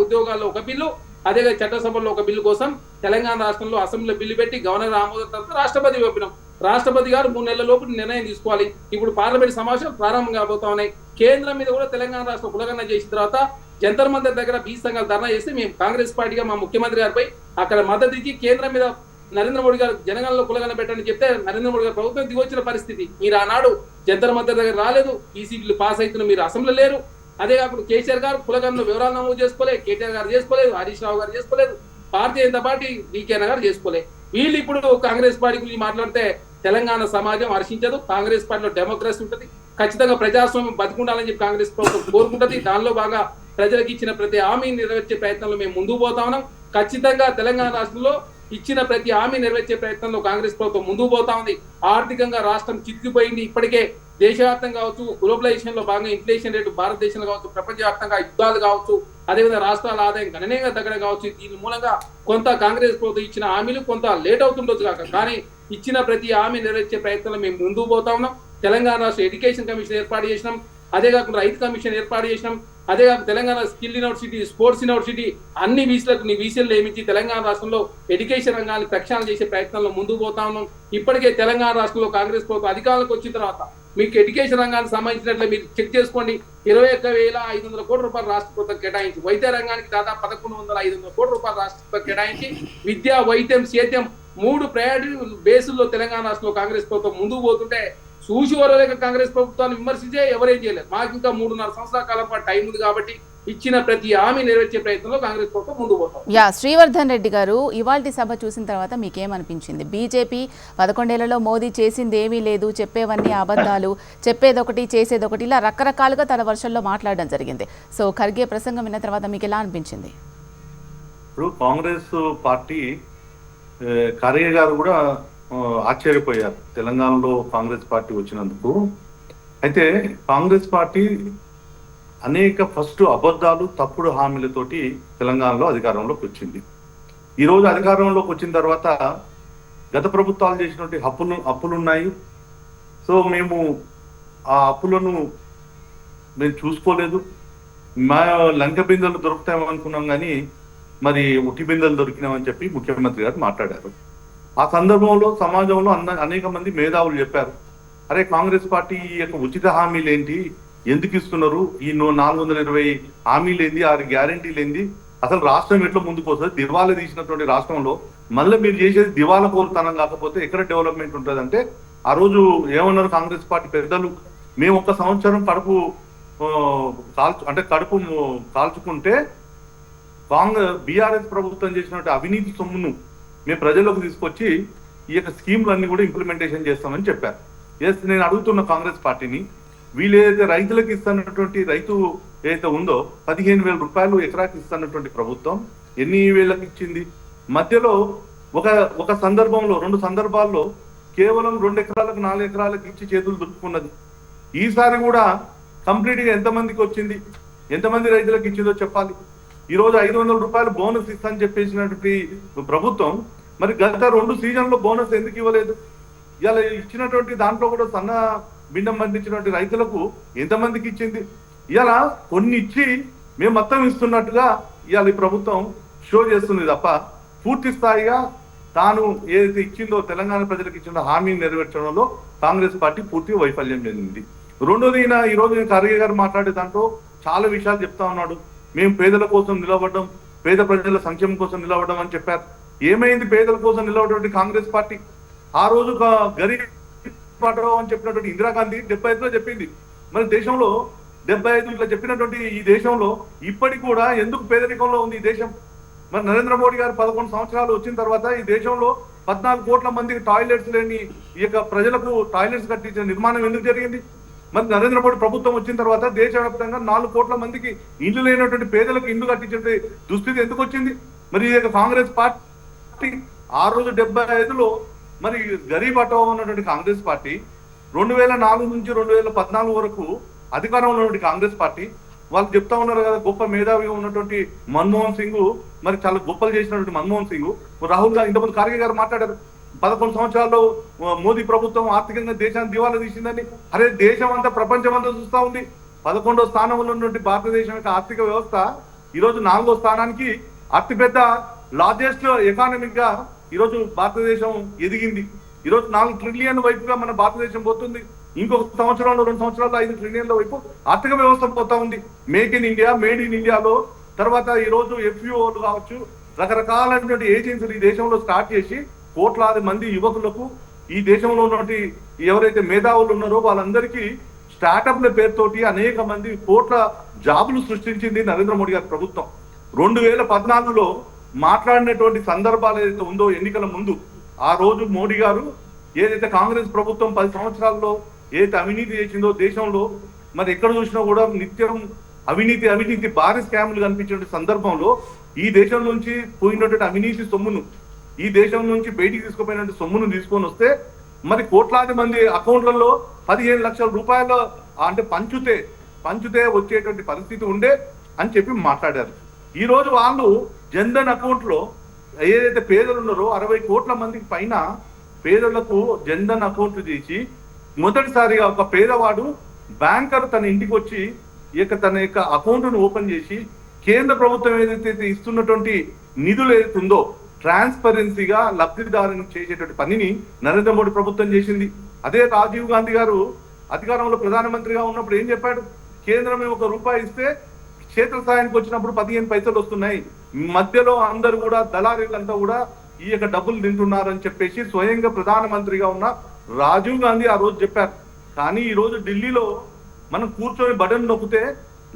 ఉద్యోగాల్లో ఒక బిల్లు, అదే చట్టసభలో ఒక బిల్లు కోసం తెలంగాణ రాష్ట్రంలో అసెంబ్లీలో బిల్లు పెట్టి గవర్నర్ ఆమోదం తర్వాత రాష్ట్రపతి పంపినాం. రాష్ట్రపతి గారు 3 నెలల లోపు నిర్ణయం తీసుకోవాలి. ఇప్పుడు పార్లమెంట్ సమావేశాలు ప్రారంభం కాబోతా ఉన్నాయి. కేంద్రం మీద కూడా తెలంగాణ రాష్ట్ర కులగణన చేసిన తర్వాత జంతర్ మంతర్ దగ్గర బీసీ సంఘాలు ధర్నా చేస్తే మేము కాంగ్రెస్ పార్టీగా మా ముఖ్యమంత్రి గారిపై అక్కడ మద్దతు ఇచ్చి కేంద్రం మీద నరేంద్ర మోడీ గారు జనగణనలో కులగణన పెట్టని చెప్తే నరేంద్ర మోడీ గారు ప్రభుత్వం దిగొచ్చిన పరిస్థితి. మీరు ఆనాడు జంతర్ మంతర్ దగ్గర రాలేదు, బీసీ బిల్లు పాస్ అవుతున్న మీరు అసెంబ్లీలో లేరు. అదే కాకుండా కేసీఆర్ గారు కులగణనలో వివరాలు నమోదు చేసుకోలేదు, కేటీఆర్ గారు చేసుకోలేదు, హరీష్ రావు గారు చేసుకోలేదు, భారతీయ జనతా పార్టీ డీకే గారు చేసుకోలేదు. వీళ్ళు ఇప్పుడు కాంగ్రెస్ పార్టీ గురించి మాట్లాడితే తెలంగాణ సమాజం హర్షించదు. కాంగ్రెస్ పార్టీలో డెమోక్రసీ ఉంటుంది, ఖచ్చితంగా ప్రజాస్వామ్యం బతుకుండాలని చెప్పి కాంగ్రెస్ ప్రభుత్వం కోరుకుంటుంది. దానిలో బాగా ప్రజలకు ఇచ్చిన ప్రతి హామీని నెరవేర్చే ప్రయత్నంలో మేము ముందుకు పోతా ఉన్నాం. ఖచ్చితంగా తెలంగాణ రాష్ట్రంలో ఇచ్చిన ప్రతి హామీ నెరవేర్చే ప్రయత్నంలో కాంగ్రెస్ ప్రభుత్వం ముందుకు పోతా ఉంది. ఆర్థికంగా రాష్ట్రం చిక్కిపోయింది. ఇప్పటికే దేశవ్యాప్తంగా కావచ్చు, గ్లోబలైజేషన్ లో భాగంగా ఇన్ఫ్లేషన్ రేటు భారతదేశంలో కావచ్చు, ప్రపంచవ్యాప్తంగా యుద్ధాలు కావచ్చు, అదేవిధంగా రాష్ట్రాల ఆదాయం గణనీయంగా తగ్గడం కావచ్చు. దీని మూలంగా కొంత కాంగ్రెస్ ప్రభుత్వం ఇచ్చిన హామీలు కొంత లేట్ అవుతుండొచ్చు కాక, కానీ ఇచ్చిన ప్రతి హామీ నెరవేర్చే ప్రయత్నంలో మేము ముందుకు పోతా ఉన్నాం. తెలంగాణ రాష్ట్ర ఎడ్యుకేషన్ కమిషన్ ఏర్పాటు చేసినాం, అదే కాకుండా రైతు కమిషన్ ఏర్పాటు చేసినాం, అదే కాకుండా Telangana skill university, sports university అన్ని బీసీలు నియమించి తెలంగాణ రాష్ట్రంలో ఎడ్యుకేషన్ రంగాన్ని ప్రక్షాళన చేసే ప్రయత్నంలో ముందుకు పోతా ఉన్నాం. ఇప్పటికే తెలంగాణ రాష్ట్రంలో కాంగ్రెస్ ప్రభుత్వం అధికారంలోకి వచ్చిన తర్వాత మీకు ఎడ్యుకేషన్ రంగానికి సంబంధించినట్లు మీరు చెక్ చేసుకోండి, 21,500 కోట్ల రూపాయలు రాష్ట్ర ప్రభుత్వం కేటాయించి, వైద్య రంగానికి దాదాపు 1,100-1,500 కోట్ల రూపాయలు రాష్ట్ర ప్రభుత్వం కేటాయించి విద్య, వైద్యం, సేద్యం 3 ప్రయారిటీ బేసుల్లో తెలంగాణ రాష్ట్రంలో కాంగ్రెస్ ప్రభుత్వం ముందుకు పోతుంటే చూసి వరలేక కాంగ్రెస్ ప్రభుత్వాన్ని విమర్శించే ఎవరేం చేయలేదు. మాకు ఇంకా 3.5 సంవత్సరాల కాలం పాటు టైం ఉంది కాబట్టి ఇచ్చిన ప్రతి హామీ నెరవేర్చే ప్రయత్నంలో కాంగ్రెస్ ప్రభుత్వం ముందుకు పోతాం. శ్రీవర్ధన్ రెడ్డి గారు, ఇవాల్టి సభ చూసిన తర్వాత మీకేమనిపించింది? బీజేపీ 11 ఏళ్లలో మోదీ చేసింది ఏమీ లేదు, చెప్పేవన్నీ అబద్ధాలు, చెప్పేదొకటి చేసేదొకటి, ఇలా రకరకాలుగా తన వర్షంలో మాట్లాడడం జరిగింది. సో ఖర్గే ప్రసంగం విన్న తర్వాత మీకు ఎలా అనిపించింది? ఇప్పుడు కాంగ్రెస్ పార్టీ ఖర్గే గారు కూడా ఆశ్చర్యపోయారు తెలంగాణలో కాంగ్రెస్ పార్టీ వచ్చినందుకు. అయితే కాంగ్రెస్ పార్టీ అనేక ఫస్ట్ అబద్ధాలు, తప్పుడు హామీలతోటి తెలంగాణలో అధికారంలోకి వచ్చింది. ఈరోజు అధికారంలోకి వచ్చిన తర్వాత గత ప్రభుత్వాలు చేసినటువంటి అప్పులున్నాయి. సో మేము ఆ అప్పులను మేము చూసుకోలేదు, మా లంక బిందెలు దొరుకుతామనుకున్నాం కానీ మరి ఉట్టి బిందెలు దొరికినామని చెప్పి ముఖ్యమంత్రి గారు మాట్లాడారు. ఆ సందర్భంలో సమాజంలో అనేక మంది మేధావులు చెప్పారు, అరే కాంగ్రెస్ పార్టీ ఈ యొక్క ఉచిత హామీలు ఏంటి, ఎందుకు ఇస్తున్నారు, ఈ 420 హామీలు ఏంది, 6 గ్యారెంటీలు ఏంది, అసలు రాష్ట్రం ఎట్లా ముందుకు వస్తుంది, దివాలా తీసినటువంటి రాష్ట్రంలో మళ్ళీ మీరు చేసేది దివాలా కోరుతనం కాకపోతే ఎక్కడ డెవలప్మెంట్ ఉంటుందంటే ఆ రోజు ఏమన్నారు కాంగ్రెస్ పార్టీ పెద్దలు, మేము 1 సంవత్సరం కడుపు కాల్చుకుంటే బీఆర్ఎస్ ప్రభుత్వం చేసినటువంటి అవినీతి సొమ్మును మేము ప్రజల్లోకి తీసుకొచ్చి ఈ యొక్క స్కీమ్లన్నీ కూడా ఇంప్లిమెంటేషన్ చేస్తామని చెప్పారు. ఎస్, నేను అడుగుతున్న కాంగ్రెస్ పార్టీని, వీళ్ళు ఏదైతే రైతులకు ఇస్తున్నటువంటి రైతు ఏదైతే ఉందో 15,000 రూపాయలు ఎకరాకి ఇస్తున్నటువంటి ప్రభుత్వం ఎన్ని వేలకు ఇచ్చింది? మధ్యలో ఒక సందర్భంలో 2 సందర్భాల్లో కేవలం 2 ఎకరాలకు 4 ఎకరాలకు ఇచ్చి చేతులు దులుపుకున్నది. ఈసారి కూడా కంప్లీట్ గా ఎంతమందికి వచ్చింది, ఎంతమంది రైతులకు ఇచ్చిందో చెప్పాలి. ఈ రోజు 500 రూపాయలు బోనస్ ఇస్తానని చెప్పేసినటువంటి ప్రభుత్వం మరి గత 2 సీజన్లో బోనస్ ఎందుకు ఇవ్వలేదు? ఇలా ఇచ్చినటువంటి దాంట్లో కూడా సన్న బిండం పండించినటువంటి రైతులకు ఎంతమందికి ఇచ్చింది? ఇలా కొన్ని ఇచ్చి మేము మొత్తం ఇస్తున్నట్టుగా ఇవాళ ఈ ప్రభుత్వం షో చేస్తుంది తప్ప పూర్తి స్థాయిగా తాను ఏదైతే ఇచ్చిందో తెలంగాణ ప్రజలకు ఇచ్చిందో హామీని నెరవేర్చడంలో కాంగ్రెస్ పార్టీ పూర్తి వైఫల్యం చెందింది. రెండోది, ఈ రోజు ఖర్గే గారు మాట్లాడే దాంట్లో చాలా విషయాలు చెప్తా ఉన్నాడు. మేము పేదల కోసం నిలబడడం, పేద ప్రజల సంక్షేమం కోసం నిలబడడం అని చెప్పారు. ఏమైంది పేదల కోసం నిలబడేటువంటి కాంగ్రెస్ పార్టీ? ఆ రోజు గరీబ్ పటావో అని చెప్పినటువంటి ఇందిరాగాంధీ 75లో చెప్పింది. మరి దేశంలో 75 ఇట్లా చెప్పినటువంటి ఈ దేశంలో ఇప్పటికి కూడా ఎందుకు పేదరికంలో ఉంది ఈ దేశం? మరి నరేంద్ర మోడీ గారు 11 సంవత్సరాలు వచ్చిన తర్వాత ఈ దేశంలో 14 కోట్ల మందికి టాయిలెట్స్ లేని ఈ యొక్క ప్రజలకు టాయిలెట్స్ కట్టించిన నిర్మాణం ఎందుకు జరిగింది? మరి నరేంద్ర మోడీ ప్రభుత్వం వచ్చిన తర్వాత దేశవ్యాప్తంగా 4 కోట్ల మందికి ఇల్లు లేనటువంటి పేదలకు ఇల్లు కట్టించే దుస్థితి ఎందుకు వచ్చింది? మరి ఈ యొక్క కాంగ్రెస్ పార్టీ ఆ రోజు 75లో మరి గరీబ్ హటావో ఉన్నటువంటి కాంగ్రెస్ పార్టీ 2004 నుంచి 2014 వరకు అధికారంలో ఉన్నటువంటి కాంగ్రెస్ పార్టీ వాళ్ళు చెప్తా ఉన్నారు కదా, గొప్ప మేధావిగా ఉన్నటువంటి మన్మోహన్ సింగ్, మరి చాలా గొప్పలు చేసినటువంటి మన్మోహన్ సింగ్, రాహుల్ గాంధీ, ఇంతకుముందు ఖర్గే గారు మాట్లాడారు 11 సంవత్సరాల్లో మోదీ ప్రభుత్వం ఆర్థికంగా దేశాన్ని దివాలా తీసిందని. అరే దేశం అంతా ప్రపంచం అంతా చూస్తా ఉంది. 11వ స్థానంలో ఉన్నటువంటి భారతదేశం యొక్క ఆర్థిక వ్యవస్థ ఈరోజు 4వ స్థానానికి అతిపెద్ద లార్జెస్ట్ ఎకానమిక్ గా ఈరోజు భారతదేశం ఎదిగింది. ఈరోజు 4 ట్రిలియన్ వైపుగా మన భారతదేశం పోతుంది. ఇంకొక సంవత్సరంలో 2 సంవత్సరాల్లో 5 ట్రిలియన్ల వైపు ఆర్థిక వ్యవస్థ పోతా ఉంది. Make in India, made in ఇండియాలో తర్వాత ఈరోజు FUOలు కావచ్చు, రకరకాలైనటువంటి ఏజెన్సీలు ఈ దేశంలో స్టార్ట్ చేసి కోట్లాది మంది యువకులకు ఈ దేశంలో ఉన్నటువంటి ఎవరైతే మేధావులు ఉన్నారో వాళ్ళందరికీ స్టార్టప్ల పేరుతోటి అనేక మంది కోట్ల జాబులు సృష్టించింది నరేంద్ర మోడీ గారి ప్రభుత్వం. 2014లో మాట్లాడినటువంటి సందర్భాలు ఏదైతే ఉందో ఎన్నికల ముందు, ఆ రోజు మోడీ గారు ఏదైతే కాంగ్రెస్ ప్రభుత్వం 10 సంవత్సరాల్లో ఏదైతే అవినీతి చేసిందో దేశంలో, మరి ఎక్కడ చూసినా కూడా నిత్యం అవినీతి భారీ స్కాములు కనిపించిన సందర్భంలో ఈ దేశం నుంచి పోయినటువంటి అవినీతి సొమ్మును, ఈ దేశం నుంచి బయటికి తీసుకుపోయినటువంటి సొమ్మును తీసుకొని వస్తే మరి కోట్లాది మంది అకౌంట్లలో 15 లక్షల రూపాయలు అంటే పంచుతే వచ్చేటువంటి పరిస్థితి ఉండే అని చెప్పి మాట్లాడారు. ఈ రోజు వాళ్ళు జన్ధన్ అకౌంట్ లో ఏదైతే పేదలు ఉన్నారో 60 కోట్ల మందికి పైన పేదలకు జన్ధన్ అకౌంట్లు చేసి మొదటిసారిగా ఒక పేదవాడు బ్యాంకర్ తన ఇంటికి వచ్చి తన యొక్క అకౌంట్ను ఓపెన్ చేసి కేంద్ర ప్రభుత్వం ఏదైతే ఇస్తున్నటువంటి నిధులు ఏదైతుందో ట్రాన్స్పరెన్సీగా లబ్ధిదారుని చేసేటువంటి పనిని నరేంద్ర మోడీ ప్రభుత్వం చేసింది. అదే రాజీవ్ గాంధీ గారు అధికారంలో ప్రధానమంత్రిగా ఉన్నప్పుడు ఏం చెప్పాడు? కేంద్రం ₹1 ఇస్తే క్షేత్రస్థాయికి వచ్చినప్పుడు 15 పైసలు వస్తున్నాయి, మధ్యలో అందరూ కూడా దళారీలంతా కూడా ఈ యొక్క డబ్బులు తింటున్నారని చెప్పేసి స్వయంగా ప్రధానమంత్రిగా ఉన్న రాజీవ్ గాంధీ ఆ రోజు చెప్పారు. కానీ ఈ రోజు ఢిల్లీలో మనం కూర్చొని బటన్ నొక్కితే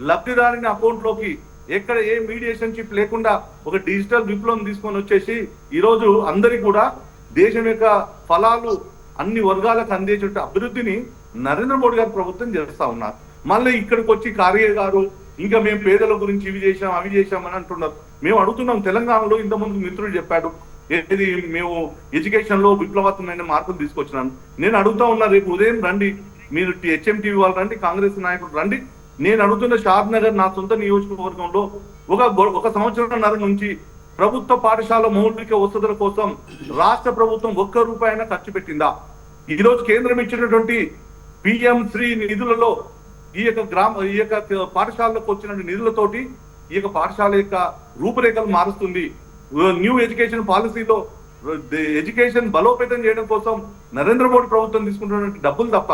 లబ్ధిదారుని అకౌంట్లోకి ఎక్కడ ఏ మీడియేషన్షిప్ లేకుండా ఒక డిజిటల్ విప్లవం తీసుకొని వచ్చేసి ఈరోజు అందరికీ కూడా దేశం యొక్క ఫలాలు అన్ని వర్గాలకు అందేసే అభివృద్ధిని నరేంద్ర మోడీ గారి ప్రభుత్వం చేస్తా ఉన్నారు. మళ్ళీ ఇక్కడికి వచ్చి ఖర్గే గారు ఇంకా మేము పేదల గురించి ఇవి చేశాం అవి చేశామని అంటున్నారు. మేము అడుగుతున్నాం, తెలంగాణలో ఇంతకుముందు మిత్రుడు చెప్పాడు ఏది మేము ఎడ్యుకేషన్ లో విప్లవాత్మకమైన మార్పులు తీసుకొచ్చినాను. నేను అడుగుతా ఉన్నా, రేపు ఉదయం రండి, మీరు HMTV వాళ్ళు రండి, కాంగ్రెస్ నాయకులు రండి. నేను అడుగుతున్న షాద్ నగర్ నా సొంత నియోజకవర్గంలో ఒక సంవత్సరంన్నర నుంచి ప్రభుత్వ పాఠశాల మౌలిక వసతుల కోసం రాష్ట్ర ప్రభుత్వం ₹1 ఖర్చు పెట్టిందా? ఈ రోజు కేంద్రం ఇచ్చినటువంటి PM శ్రీ నిధులలో ఈ యొక్క పాఠశాలకు వచ్చిన నిధులతోటి ఈ యొక్క పాఠశాల యొక్క రూపురేఖలు మారుస్తుంది. న్యూ ఎడ్యుకేషన్ పాలసీలో ఎడ్యుకేషన్ బలోపేతం చేయడం కోసం నరేంద్ర మోడీ ప్రభుత్వం తీసుకుంటున్న డబ్బులు తప్ప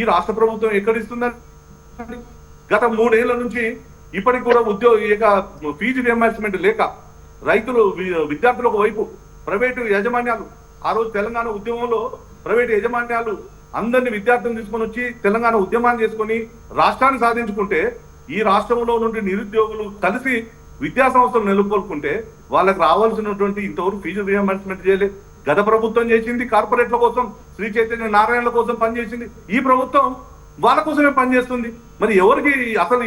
ఈ రాష్ట్ర ప్రభుత్వం ఎక్కడిస్తుందని గత 3 ఏళ్ల నుంచి ఇప్పటికి కూడా ఫీజు రియంబర్స్మెంట్ లేక రైతులు విద్యార్థులు ఒకవైపు, ప్రైవేటు యాజమాన్యాలు ఆ రోజు తెలంగాణ ఉద్యమంలో ప్రైవేటు యాజమాన్యాలు అందరినీ విద్యార్థులను తీసుకొని వచ్చి తెలంగాణ ఉద్యమాన్ని చేసుకొని రాష్ట్రాన్ని సాధించుకుంటే ఈ రాష్ట్రంలో నుండి నిరుద్యోగులు కలిసి విద్యా సంస్థలు నెలకొల్పుకుంటే వాళ్ళకి రావాల్సినటువంటి ఇంతవరకు ఫీజు రియంబర్స్మెంట్ చేయలేదు. గత ప్రభుత్వం చేసింది కార్పొరేట్ల కోసం, శ్రీ చైతన్య నారాయణల కోసం పనిచేసింది. ఈ ప్రభుత్వం వాళ్ళ కోసమే పనిచేస్తుంది. మరి ఎవరికి అసలు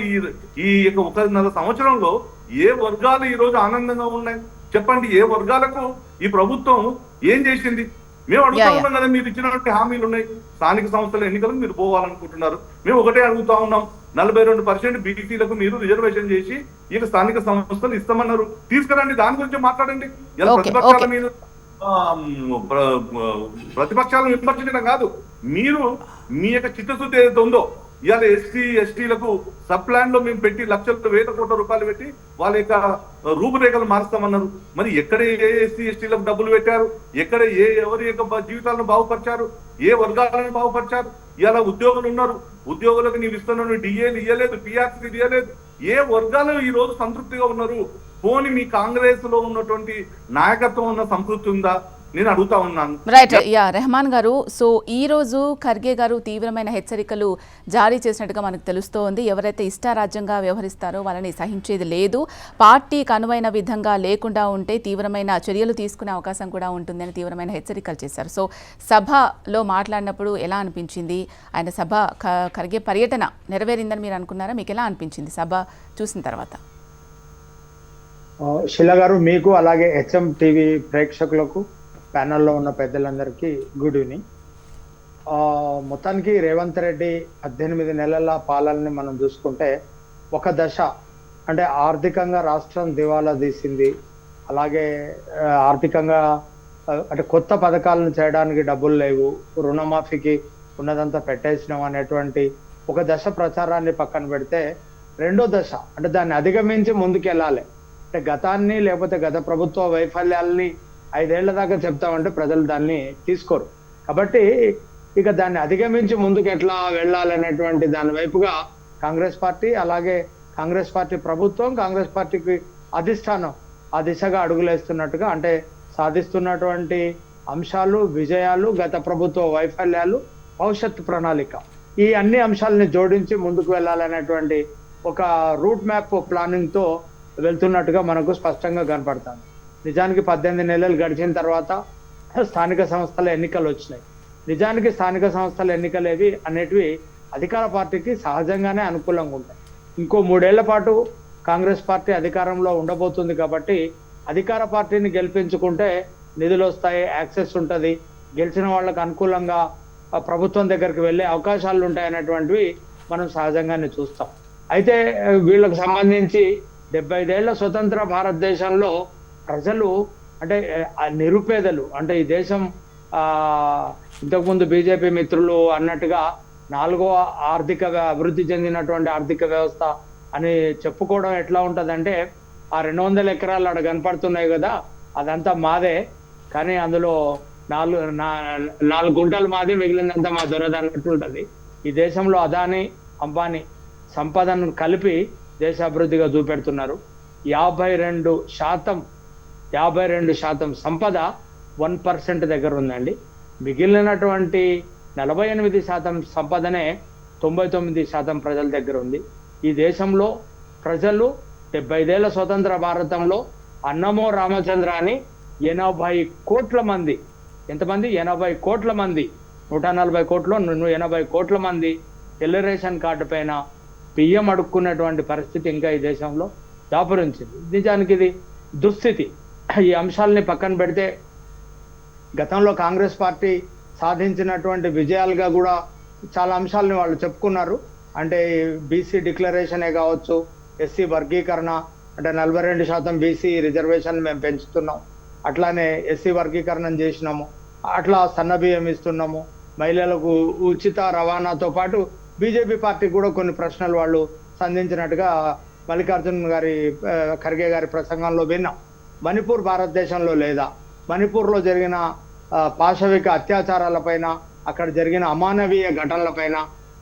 ఈ 1.5 సంవత్సరంలో ఏ వర్గాలు ఈ రోజు ఆనందంగా ఉన్నాయి చెప్పండి? ఏ వర్గాలకు ఈ ప్రభుత్వం ఏం చేసింది? మేము అడుగుతా ఉన్నాం కదా, మీరు ఇచ్చినటువంటి హామీలు ఉన్నాయి. స్థానిక సంస్థల ఎన్నికలకు మీరు పోవాలనుకుంటున్నారు. మేము ఒకటే అడుగుతా ఉన్నాం, 42% బీసీలకు మీరు రిజర్వేషన్ చేసి ఇక స్థానిక సంస్థలు ఇస్తామన్నారు. తీసుకురండి, దాని గురించి మాట్లాడండి. ఇలా ప్రతిపక్షాల మీద ప్రతిపక్షాలను విమర్శించడం కాదు, మీరు మీ యొక్క చిత్తశుద్ధి ఏదైతే ఉందో ఇవాళ ఎస్సీ ఎస్టీలకు సబ్ ప్లాన్ లో మేము పెట్టి లక్షల వేల కోట్ల రూపాయలు పెట్టి వాళ్ళ యొక్క రూపురేఖలు మారుస్తామన్నారు. మరి ఎక్కడ ఏ ఎస్సీ ఎస్టీలకు డబ్బులు పెట్టారు? ఎక్కడ ఎవరి యొక్క జీవితాలను బాగుపరిచారు? ఏ వర్గాలను బాగుపరిచారు? ఇవాళ ఉద్యోగులు ఉన్నారు, ఉద్యోగులకు నీవు ఇస్తున్న డిఏలు ఇవ్వలేదు, పిఆర్సీ ఇవ్వలేదు. ఏ వర్గాలు ఈ రోజు సంతృప్తిగా ఉన్నారు? పోని మీ కాంగ్రెస్ లో ఉన్నటువంటి నాయకత్వం ఉన్న సంతృప్తి ఉందా? నేను అడుగుతా ఉన్నాను. రైట్. రెహమాన్ గారు, సో ఈ రోజు ఖర్గే గారు తీవ్రమైన హెచ్చరికలు జారీ చేసినట్టుగా మనకు తెలుస్తోంది. ఎవరైతే ఇష్టారాజ్యంగా వ్యవహరిస్తారో వాళ్ళని సహించేది లేదు, పార్టీకి అనువైన విధంగా లేకుండా ఉంటే తీవ్రమైన చర్యలు తీసుకునే అవకాశం కూడా ఉంటుందని తీవ్రమైన హెచ్చరికలు చేశారు. సో సభలో మాట్లాడినప్పుడు ఎలా అనిపించింది? ఆయన సభ ఖర్గే పర్యటన నెరవేరిందని మీరు అనుకున్నారా? మీకు ఎలా అనిపించింది సభ చూసిన తర్వాత? శిల గారు, మీకు అలాగే హెచ్ఎం టీవీ ప్రేక్షకులకు, ప్యానల్లో ఉన్న పెద్దలందరికీ గుడ్ ఈవినింగ్. మొత్తానికి రేవంత్ రెడ్డి 18 నెలల పాలనని మనం చూసుకుంటే ఒక దశ అంటే ఆర్థికంగా రాష్ట్రం దివాలా తీసింది, అలాగే ఆర్థికంగా అంటే కొత్త పథకాలను చేయడానికి డబ్బులు లేవు, రుణమాఫీకి ఉన్నదంతా పెట్టేసినాం అనేటువంటి ఒక దశ ప్రచారాన్ని పక్కన పెడితే, రెండో దశ అంటే దాన్ని అధిగమించి ముందుకెళ్ళాలి. అంటే గతాన్ని లేకపోతే గత ప్రభుత్వ వైఫల్యాలని 5 ఏళ్ల దాకా చెప్తామంటే ప్రజలు దాన్ని తీసుకోరు. కాబట్టి ఇక దాన్ని అధిగమించి ముందుకు ఎట్లా వెళ్ళాలనేటువంటి దాని వైపుగా కాంగ్రెస్ పార్టీ, అలాగే కాంగ్రెస్ పార్టీ ప్రభుత్వం, కాంగ్రెస్ పార్టీకి అధిష్టానం ఆ దిశగా అడుగులేస్తున్నట్టుగా, అంటే సాధిస్తున్నటువంటి అంశాలు, విజయాలు, గత ప్రభుత్వ వైఫల్యాలు, భవిష్యత్తు ప్రణాళిక, ఈ అన్ని అంశాలని జోడించి ముందుకు వెళ్ళాలనేటువంటి ఒక రూట్ మ్యాప్ ప్లానింగ్తో వెళ్తున్నట్టుగా మనకు స్పష్టంగా కనపడుతుంది. నిజానికి 18 నెలలు గడిచిన తర్వాత స్థానిక సంస్థల ఎన్నికలు వచ్చినాయి. నిజానికి స్థానిక సంస్థల ఎన్నికలు అనేటివి అధికార పార్టీకి సహజంగానే అనుకూలంగా ఉంటాయి. ఇంకో 3 ఏళ్ల పాటు కాంగ్రెస్ పార్టీ అధికారంలో ఉండబోతుంది కాబట్టి అధికార పార్టీని గెలిపించుకుంటే నిధులు వస్తాయి, యాక్సెస్ ఉంటుంది, గెలిచిన వాళ్ళకు అనుకూలంగా ప్రభుత్వం దగ్గరికి వెళ్ళే అవకాశాలు ఉంటాయి అనేటువంటివి మనం సహజంగానే చూస్తాం. అయితే వీళ్ళకు సంబంధించి 75 ఏళ్ల స్వతంత్ర భారతదేశంలో ప్రజలు అంటే నిరుపేదలు, అంటే ఈ దేశం ఇంతకుముందు బీజేపీ మిత్రులు అన్నట్టుగా 4వ అభివృద్ధి చెందినటువంటి ఆర్థిక వ్యవస్థ అని చెప్పుకోవడం ఎట్లా ఉంటుందంటే, ఆ 200 ఎకరాలు అక్కడ కనపడుతున్నాయి కదా, అదంతా మాదే, కానీ అందులో 4 గుంటలు మాది, మిగిలినంతా మా దొరద అన్నట్టు ఉంటుంది. ఈ దేశంలో అదాని అంబానీ సంపదను కలిపి దేశ అభివృద్ధిగా చూపెడుతున్నారు. 52% సంపద 1% దగ్గర ఉందండి. మిగిలినటువంటి 48% సంపదనే 99% ప్రజల దగ్గర ఉంది. ఈ దేశంలో ప్రజలు 75 ఏళ్ల స్వతంత్ర భారతంలో అన్నమో రామచంద్ర అని 80 కోట్ల మంది, ఎంతమంది? 80 కోట్ల మంది, 140 కోట్లు 80 కోట్ల మంది తెల్ల రేషన్ కార్డు పైన బియ్యం అడుక్కున్నటువంటి పరిస్థితి ఇంకా ఈ దేశంలో దాపురించింది. నిజానికి ఇది దుస్థితి. ఈ అంశాలని పక్కన పెడితే గతంలో కాంగ్రెస్ పార్టీ సాధించినటువంటి విజయాలుగా కూడా చాలా అంశాలని వాళ్ళు చెప్పుకున్నారు. అంటే బీసీ డిక్లరేషనే కావచ్చు, ఎస్సీ వర్గీకరణ, అంటే 42% బీసీ రిజర్వేషన్ మేము పెంచుతున్నాం, అట్లానే ఎస్సీ వర్గీకరణం చేసినాము, అట్లా సన్నబియ్యం ఇస్తున్నాము, మహిళలకు ఉచిత రవాణాతో పాటు బీజేపీ పార్టీకి కూడా కొన్ని ప్రశ్నలు వాళ్ళు సంధించినట్టుగా ఖర్గే గారి ప్రసంగంలో విన్నాం. మణిపూర్ భారతదేశంలో లేదా? మణిపూర్లో జరిగిన పాశవిక అత్యాచారాలపైన, అక్కడ జరిగిన అమానవీయ ఘటనలపైన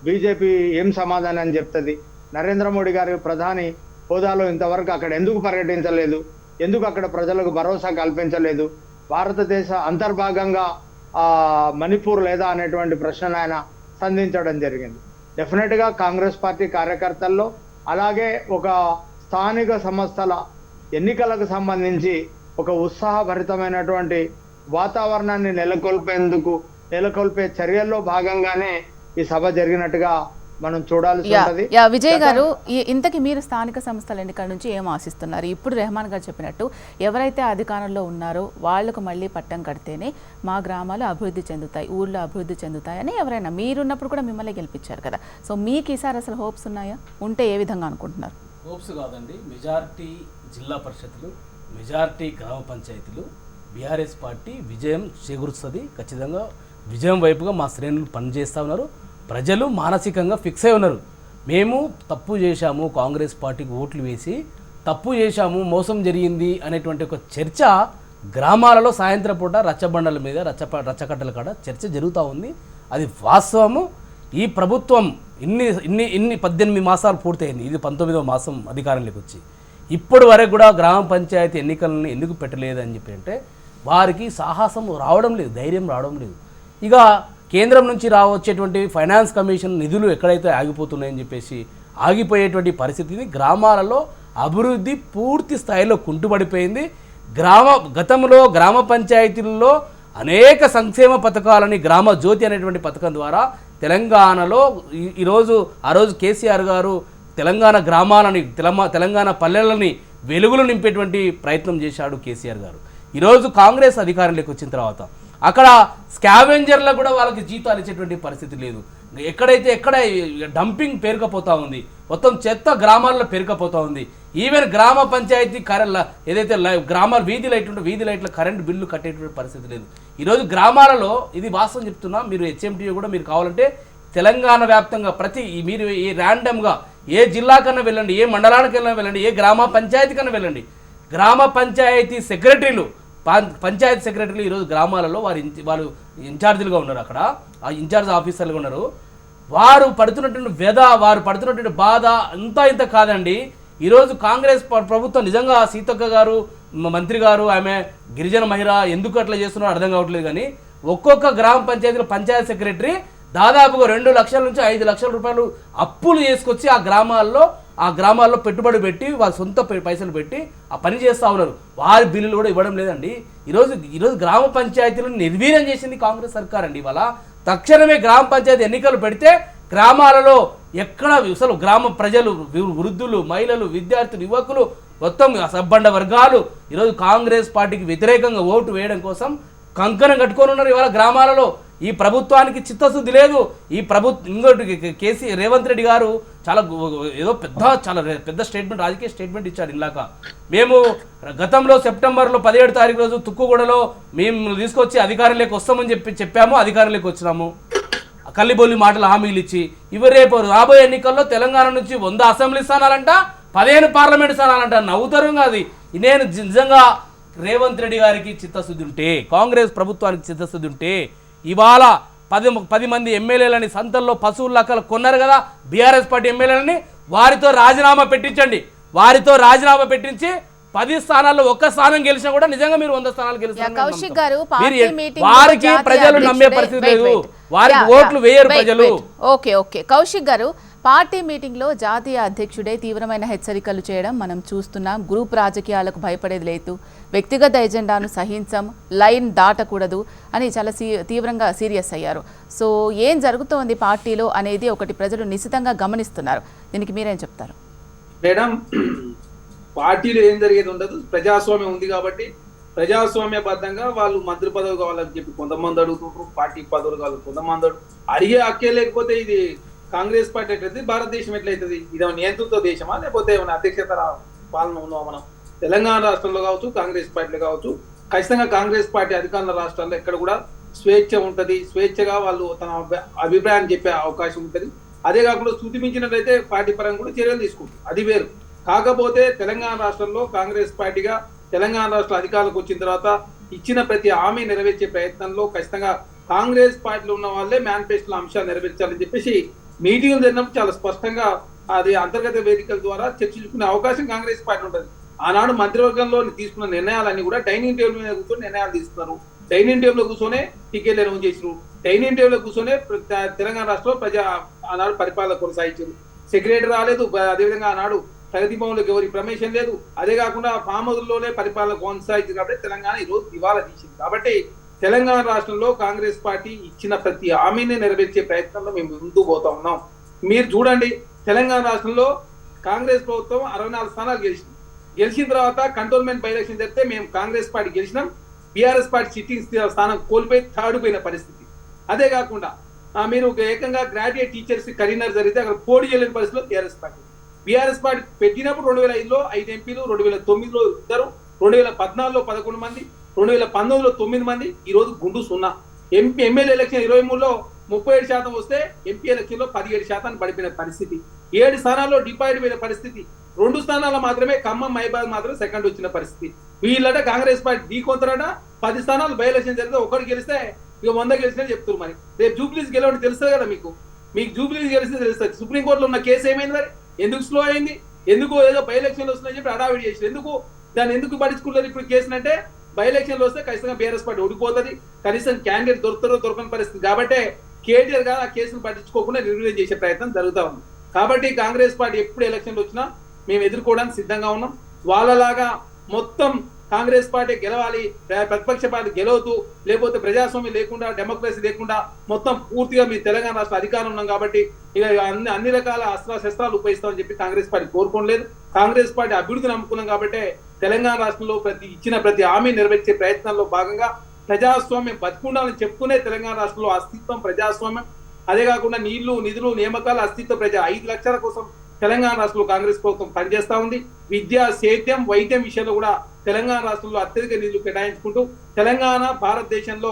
బీజేపీ ఏం సమాధానం చెప్తుంది? నరేంద్ర మోడీ గారి ప్రధాని హోదాలో ఇంతవరకు అక్కడ ఎందుకు పర్యటించలేదు? ఎందుకు అక్కడ ప్రజలకు భరోసా కల్పించలేదు? భారతదేశ అంతర్భాగంగా మణిపూర్ లేదా అనేటువంటి ప్రశ్నను ఆయన సంధించడం జరిగింది. డెఫినెట్గా కాంగ్రెస్ పార్టీ కార్యకర్తల్లో, అలాగే ఒక స్థానిక సంస్థల ఎన్నికలకు సంబంధించి ఒక ఉత్సాహభరితమైనటువంటి వాతావరణాన్ని నెలకొల్పే చర్యల్లో భాగంగానే ఈ సభ జరిగినట్టుగా మనం చూడాల్సి ఉంటుంది. విజయ్ గారు, ఇంతకీ మీరు స్థానిక సంస్థల ఎన్నికల నుంచి ఏం ఆశిస్తున్నారు? ఇప్పుడు రెహమాన్ గారు చెప్పినట్టు ఎవరైతే అధికారంలో ఉన్నారో వాళ్లకు మళ్ళీ పట్టం కడితేనే మా గ్రామాలు అభివృద్ధి చెందుతాయి, ఊళ్ళో అభివృద్ధి చెందుతాయి అని ఎవరైనా, మీరున్నప్పుడు కూడా మిమ్మల్ని గెలిపించారు కదా, సో మీకు ఈసారి అసలు హోప్స్ ఉన్నాయా? ఉంటే ఏ విధంగా అనుకుంటున్నారు? హోప్స్ కాదండి, మెజారిటీ జిల్లా పరిషత్లు, మెజారిటీ గ్రామ పంచాయతీలు బీఆర్ఎస్ పార్టీ విజయం చేకూరుస్తుంది. ఖచ్చితంగా విజయం వైపుగా మా శ్రేణులు పనిచేస్తూ ఉన్నారు. ప్రజలు మానసికంగా ఫిక్స్ అయి ఉన్నారు. మేము తప్పు చేశాము, కాంగ్రెస్ పార్టీకి ఓట్లు వేసి తప్పు చేశాము, మోసం జరిగింది అనేటువంటి ఒక చర్చ గ్రామాలలో సాయంత్రం పూట రచ్చబండల మీద రచ్చకట్టల కాడ చర్చ జరుగుతూ ఉంది. అది వాస్తవము. ఈ ప్రభుత్వం ఇన్ని 18 మాసాలు పూర్తయింది. ఇది 19వ మాసం అధికారంలోకి వచ్చి ఇప్పటి వరకు కూడా గ్రామ పంచాయతీ ఎన్నికలను ఎందుకు పెట్టలేదు అని చెప్పి అంటే వారికి సాహసం రావడం లేదు, ధైర్యం రావడం లేదు. ఇక కేంద్రం నుంచి వచ్చేటువంటి ఫైనాన్స్ కమిషన్ నిధులు ఎక్కడైతే ఆగిపోతున్నాయని చెప్పేసి ఆగిపోయేటువంటి పరిస్థితిని, గ్రామాలలో అభివృద్ధి పూర్తి స్థాయిలో కుంటుపడిపోయింది. గతంలో గ్రామ పంచాయతీల్లో అనేక సంక్షేమ పథకాలని గ్రామ జ్యోతి అనేటువంటి పథకం ద్వారా తెలంగాణలో ఆ రోజు కేసీఆర్ గారు తెలంగాణ గ్రామాలని, తెలంగాణ పల్లెలని వెలుగులు నింపేటువంటి ప్రయత్నం చేశాడు కేసీఆర్ గారు. ఈరోజు కాంగ్రెస్ అధికారంలోకి వచ్చిన తర్వాత అక్కడ స్కావెంజర్లకు కూడా వాళ్ళకి జీతాలు ఇచ్చేటువంటి పరిస్థితి లేదు. ఎక్కడ డంపింగ్ పేరుకపోతూ ఉంది, మొత్తం చెత్త గ్రామాల్లో పేరుకపోతూ ఉంది. ఈవెన్ గ్రామ పంచాయతీ ఏదైతే వీధి లైట్ల కరెంట్ బిల్లు కట్టేటువంటి పరిస్థితి లేదు. ఈరోజు గ్రామాలలో, ఇది వాస్తవం చెప్తున్నా, మీరు హెచ్ఎంటీ కూడా మీరు కావాలంటే తెలంగాణ వ్యాప్తంగా మీరు ఈ ర్యాండమ్గా ఏ జిల్లాకన్నా వెళ్ళండి, ఏ మండలానికైనా వెళ్ళండి, ఏ గ్రామ పంచాయతీకన్నా వెళ్ళండి, గ్రామ పంచాయతీ సెక్రటరీలు, పంచాయతీ సెక్రటరీలు ఈరోజు గ్రామాలలో వాళ్ళు ఇన్ఛార్జీలుగా ఉన్నారు. అక్కడ ఆ ఇన్ఛార్జ్ ఆఫీసర్లుగా ఉన్నారు. వారు పడుతున్నటువంటి బాధ ఇంత కాదండి. ఈరోజు కాంగ్రెస్ ప్రభుత్వం నిజంగా సీతక్క గారు మంత్రి గారు, ఆమె గిరిజన మహిళ ఎందుకు అట్లా చేస్తున్నారో అర్థం కావట్లేదు. కానీ ఒక్కొక్క గ్రామ పంచాయతీలో పంచాయతీ సెక్రటరీ దాదాపుగా 2 లక్షల నుంచి 5 లక్షల రూపాయలు అప్పులు చేసుకొచ్చి ఆ గ్రామాల్లో పెట్టుబడి పెట్టి వాళ్ళ సొంత పైసలు పెట్టి ఆ పని చేస్తూ ఉన్నారు. వారి బిల్లులు కూడా ఇవ్వడం లేదండి. ఈరోజు గ్రామ పంచాయతీలను నిర్వీర్యం చేసింది కాంగ్రెస్ సర్కార్ అండి. ఇవాళ తక్షణమే గ్రామ పంచాయతీ ఎన్నికలు పెడితే గ్రామాలలో ఎక్కడ అసలు గ్రామ ప్రజలు, వృద్ధులు, మహిళలు, విద్యార్థులు, యువకులు, మొత్తం సబ్బండ వర్గాలు ఈరోజు కాంగ్రెస్ పార్టీకి వ్యతిరేకంగా ఓటు వేయడం కోసం కంకణం కట్టుకొని ఉన్నారు. ఇవాళ గ్రామాలలో ఈ ప్రభుత్వానికి చిత్తశుద్ధి లేదు. ఇంకోటి రేవంత్ రెడ్డి గారు చాలా పెద్ద స్టేట్మెంట్, రాజకీయ స్టేట్మెంట్ ఇచ్చారు. ఇందాక మేము గతంలో సెప్టెంబర్లో 17వ తారీఖు రోజు తుక్కుగూడలో మేము తీసుకొచ్చి అధికారంలోకి వస్తామని చెప్పాము, అధికారంలోకి వచ్చినాము. కల్లిబొల్లి మాటలు హామీలు ఇచ్చి రేపు రాబోయే ఎన్నికల్లో తెలంగాణ నుంచి 100 అసెంబ్లీ స్థానాలంట, 15 పార్లమెంట్ స్థానాలంట. నవ్వుతారు కాదు. నేను నిజంగా రేవంత్ రెడ్డి గారికి చిత్తశుద్ధి ఉంటే, కాంగ్రెస్ ప్రభుత్వానికి చిత్తశుద్ధి ఉంటే ఇవాళ 10 మంది ఎమ్మెల్యేలని సంతల్లో పశువుల లెక్కలు కొన్నారు కదా బీఆర్ఎస్ పార్టీ ఎమ్మెల్యేలని, వారితో రాజీనామా పెట్టించండి. వారితో రాజీనామా పెట్టించి 10 స్థానాల్లో 1 స్థానం గెలిచినా కూడా నిజంగా మీరు 100 స్థానాలు గెలిచారు. వారికి ప్రజలు నమ్మే పరిస్థితి లేదు, వారికి ఓట్లు వేయరు ప్రజలు. ఓకే కౌశిక్ గారు, పార్టీ మీటింగ్లో జాతీయ అధ్యక్షుడే తీవ్రమైన హెచ్చరికలు చేయడం మనం చూస్తున్నాం. గ్రూప్ రాజకీయాలకు భయపడేది లేదు, వ్యక్తిగత ఎజెండాను సహించం, లైన్ దాటకూడదు అని చాలా తీవ్రంగా సీరియస్ అయ్యారు. సో ఏం జరుగుతోంది పార్టీలో అనేది ఒకటి ప్రజలు నిశితంగా గమనిస్తున్నారు. దీనికి మీరేం చెప్తారు? మేడం, పార్టీలో ఏం జరిగేది ఉండదు. ప్రజాస్వామ్యం ఉంది కాబట్టి ప్రజాస్వామ్యబద్ధంగా వాళ్ళు మంత్రి పదవి కావాలని చెప్పి కొంతమంది అడుగుతుంటారు, పార్టీ పదవులు కావాలి కొంతమంది అడిగే హక్కే లేకపోతే ఇది కాంగ్రెస్ పార్టీ ఎట్లయితే భారతదేశం ఎట్లయితుంది? ఇది నియంత్రిత దేశమా లేకపోతే ఏమైనా అధ్యక్షత పాలన ఉన్నాం? మనం తెలంగాణ రాష్ట్రంలో కావచ్చు, కాంగ్రెస్ పార్టీలో కావచ్చు, ఖచ్చితంగా కాంగ్రెస్ పార్టీ అధికార రాష్ట్రాల్లో ఎక్కడ కూడా స్వేచ్ఛ ఉంటుంది. స్వేచ్ఛగా వాళ్ళు తన అభిప్రాయాన్ని చెప్పే అవకాశం ఉంటుంది. అదే కాకుండా స్థుతి మించినట్లయితే పార్టీ పరంగా కూడా చర్యలు తీసుకుంటుంది, అది వేరు. కాకపోతే తెలంగాణ రాష్ట్రంలో కాంగ్రెస్ పార్టీగా తెలంగాణ రాష్ట్ర అధికారులకు వచ్చిన తర్వాత ఇచ్చిన ప్రతి హామీ నెరవేర్చే ప్రయత్నంలో ఖచ్చితంగా కాంగ్రెస్ పార్టీలో ఉన్న వాళ్ళే మేనిఫెస్టోలో అంశాలు నెరవేర్చాలని చెప్పేసి మీటింగులు జరిగినప్పుడు చాలా స్పష్టంగా అది అంతర్గత వేదికల ద్వారా చర్చించుకునే అవకాశం కాంగ్రెస్ పార్టీ ఉంటుంది. ఆనాడు మంత్రివర్గంలో తీసుకున్న నిర్ణయాలన్నీ కూడా డైనింగ్ టేబుల్ మీద కూర్చొని నిర్ణయాలు తీసుకున్నారు. డైనింగ్ టేబుల్ లో కూర్చొనే టికెట్లు అనౌన్స్ చేసారు. డైనింగ్ టేబుల్ లో కూర్చొనే తెలంగాణ రాష్ట్రంలో ఆనాడు పరిపాలన కొనసాగించారు. సెక్రటరీ రాలేదు, అదేవిధంగా ఆనాడు ప్రగతి భవన్లోకి ఎవరి ప్రమేషన్ లేదు. అదే కాకుండా ఫామ్ హౌస్లోనే పరిపాలన కొనసాగించింది. కాబట్టి తెలంగాణ ఈరోజు దివాలా తీసింది. కాబట్టి తెలంగాణ రాష్ట్రంలో కాంగ్రెస్ పార్టీ ఇచ్చిన ప్రతి హామీని నెరవేర్చే ప్రయత్నంలో మేము ముందుకు పోతా ఉన్నాం. మీరు చూడండి, తెలంగాణ రాష్ట్రంలో కాంగ్రెస్ ప్రభుత్వం 64 స్థానాలు గెలిచిన తర్వాత కంటోన్మెంట్ బై ఎలక్షన్ జరిగితే మేము కాంగ్రెస్ పార్టీ గెలిచినాం. బీఆర్ఎస్ పార్టీ సిట్టింగ్ స్థానం కోల్పోయి థర్డ్ పోయిన పరిస్థితి. అదే కాకుండా మీరు ఏకంగా గ్రాడ్యుయేట్ టీచర్స్ కరీంనగర్ జరిగితే అక్కడ పోటీ చేయలేని పరిస్థితిలో బీఆర్ఎస్ పార్టీ పెట్టినప్పుడు 2005లో 5 ఎంపీలు, 2009లో 2, 2014లో 11 మంది, 2019లో 9 మంది, ఈ రోజు గుండు 0. ఎమ్మెల్యే ఎలక్షన్ 23లో 37% వస్తే ఎంపీ ఎలక్షన్ లో 17% పడిపోయిన పరిస్థితి. 7 స్థానాల్లో డిపాజిట్ పోయిన పరిస్థితి. 2 స్థానాల్లో మాత్రమే ఖమ్మం, మహబూబాబాద్ మాత్రం సెకండ్ వచ్చిన పరిస్థితి. వీళ్ళట కాంగ్రెస్ పార్టీ ఢీకొంతరట. 10 స్థానాలు బై ఎలక్షన్ జరిగితే ఒకటి గెలిస్తే ఇక 100 గెలిచినా చెప్తున్నారు. మరి రేపు జూబ్లీస్ గెలవని తెలుస్తుంది కదా మీకు జూబ్లీస్ గెలిస్తే తెలుస్తుంది. సుప్రీంకోర్టులో ఉన్న కేసు ఏమైంది? మరి ఎందుకు స్లో అయింది? ఎందుకు ఏదో బై ఎలక్షన్లు వస్తున్నాయని చెప్పి హడావిడి చేసి ఎందుకు పట్టించుకుంటారు? ఇప్పుడు కేసులు అంటే బై ఎలక్షన్లు వస్తే ఖచ్చితంగా బీఆర్ఎస్ పార్టీ ఓడిపోతుంది. కనీసం క్యాండిడేట్ దొరకని పరిస్థితి. కాబట్టి కేటీఆర్ గారు ఆ కేసును పట్టించుకోకుండా నిర్వీర్యం చేసే ప్రయత్నం జరుగుతూ ఉంది. కాబట్టి కాంగ్రెస్ పార్టీ ఎప్పుడు ఎలక్షన్లు వచ్చినా మేము ఎదుర్కోవడానికి సిద్ధంగా ఉన్నాం. వాళ్ళలాగా మొత్తం కాంగ్రెస్ పార్టీ గెలవాలి, ప్రతిపక్ష పార్టీ గెలవద్దు, లేకపోతే ప్రజాస్వామ్యం లేకుండా, డెమోక్రసీ లేకుండా మొత్తం పూర్తిగా మీ తెలంగాణ రాష్ట్ర అధికారం ఉన్నాం కాబట్టి ఇక అన్ని రకాల శస్త్రాలు ఉపయోగిస్తామని చెప్పి కాంగ్రెస్ పార్టీ కోరుకోలేదు. కాంగ్రెస్ పార్టీ అభివృద్ధి నమ్ముకున్నాం కాబట్టి తెలంగాణ రాష్ట్రంలో ఇచ్చిన ప్రతి హామీ నెరవేర్చే ప్రయత్నంలో భాగంగా ప్రజాస్వామ్యం బతికుండాలని చెప్పుకునే తెలంగాణ రాష్ట్రంలో అస్తిత్వం ప్రజాస్వామ్యం. అదే కాకుండా నీళ్లు, నిధులు, నియామకాల అస్తిత్వ 5 లక్షల కోసం తెలంగాణ రాష్ట్రంలో కాంగ్రెస్ ప్రభుత్వం పనిచేస్తా ఉంది. విద్య, సేద్యం, వైద్యం విషయంలో కూడా తెలంగాణ రాష్ట్రంలో అత్యధిక నిధులు కేటాయించుకుంటూ తెలంగాణ భారతదేశంలో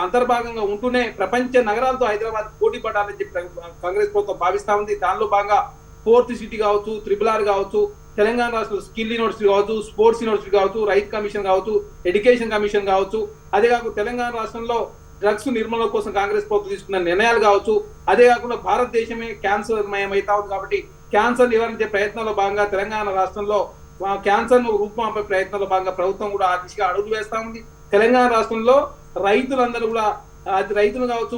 అంతర్భాగంగా ఉంటూనే ప్రపంచ నగరాలతో హైదరాబాద్ పోటీ పడాలని చెప్పి కాంగ్రెస్ ప్రభుత్వం భావిస్తా ఉంది. దానిలో భాగంగా 4th సిటీ కావచ్చు, RRR కావచ్చు, తెలంగాణ రాష్ట్రంలో స్కిల్ యూనివర్సిటీ కావచ్చు, స్పోర్ట్స్ యూనివర్సిటీ కావచ్చు, రైతు కమిషన్ కావచ్చు, ఎడ్యుకేషన్ కమిషన్ కావచ్చు, అదే కాకుండా తెలంగాణ రాష్ట్రంలో డ్రగ్స్ నిర్మూలన కోసం కాంగ్రెస్ ప్రభుత్వం తీసుకున్న నిర్ణయాలు కావచ్చు, అదే కాకుండా భారతదేశమే క్యాన్సర్ మయమైతా ఉంది కాబట్టి క్యాన్సర్ నివారించే ప్రయత్నంలో భాగంగా తెలంగాణ రాష్ట్రంలో క్యాన్సర్ ను రూపుమాపే ప్రయత్నంలో భాగంగా ప్రభుత్వం కూడా ఆ దిశగా అడుగులు వేస్తా ఉంది. తెలంగాణ రాష్ట్రంలో రైతులందరూ కూడా రైతులు కావచ్చు,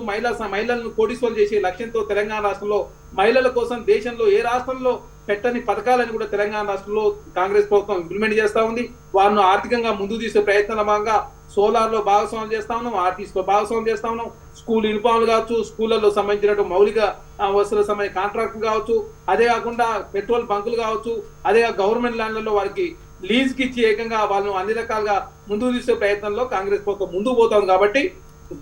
మహిళలను కోటీశ్వరులు చేసే లక్ష్యంతో తెలంగాణ రాష్ట్రంలో మహిళల కోసం దేశంలో ఏ రాష్ట్రంలో పెట్టని పథకాలను కూడా తెలంగాణ రాష్ట్రంలో కాంగ్రెస్ ప్రభుత్వం ఇంప్లిమెంట్ చేస్తా ఉంది. వారిని ఆర్థికంగా ముందుకు తీసే ప్రయత్నంలో భాగంగా సోలార్ లో భాగస్వామ్యం చేస్తా ఉన్నాం, ఆర్టీసీ లో భాగస్వామ్యం చేస్తా ఉన్నాం, స్కూల్ యూనిఫామ్లు కావచ్చు, స్కూళ్లలో సంబంధించినట్టు మౌలిక వసతులకు సంబంధించిన కాంట్రాక్టులు కావచ్చు, అదే కాకుండా పెట్రోల్ బంకులు కావచ్చు, అదే గవర్నమెంట్ ల్యాండ్లలో వారికి లీజ్ కి ఇచ్చి ఏకంగా వాళ్ళను అన్ని రకాలుగా ముందుకు తీసే ప్రయత్నంలో కాంగ్రెస్ ప్రభుత్వం ముందుకు పోతాం. కాబట్టి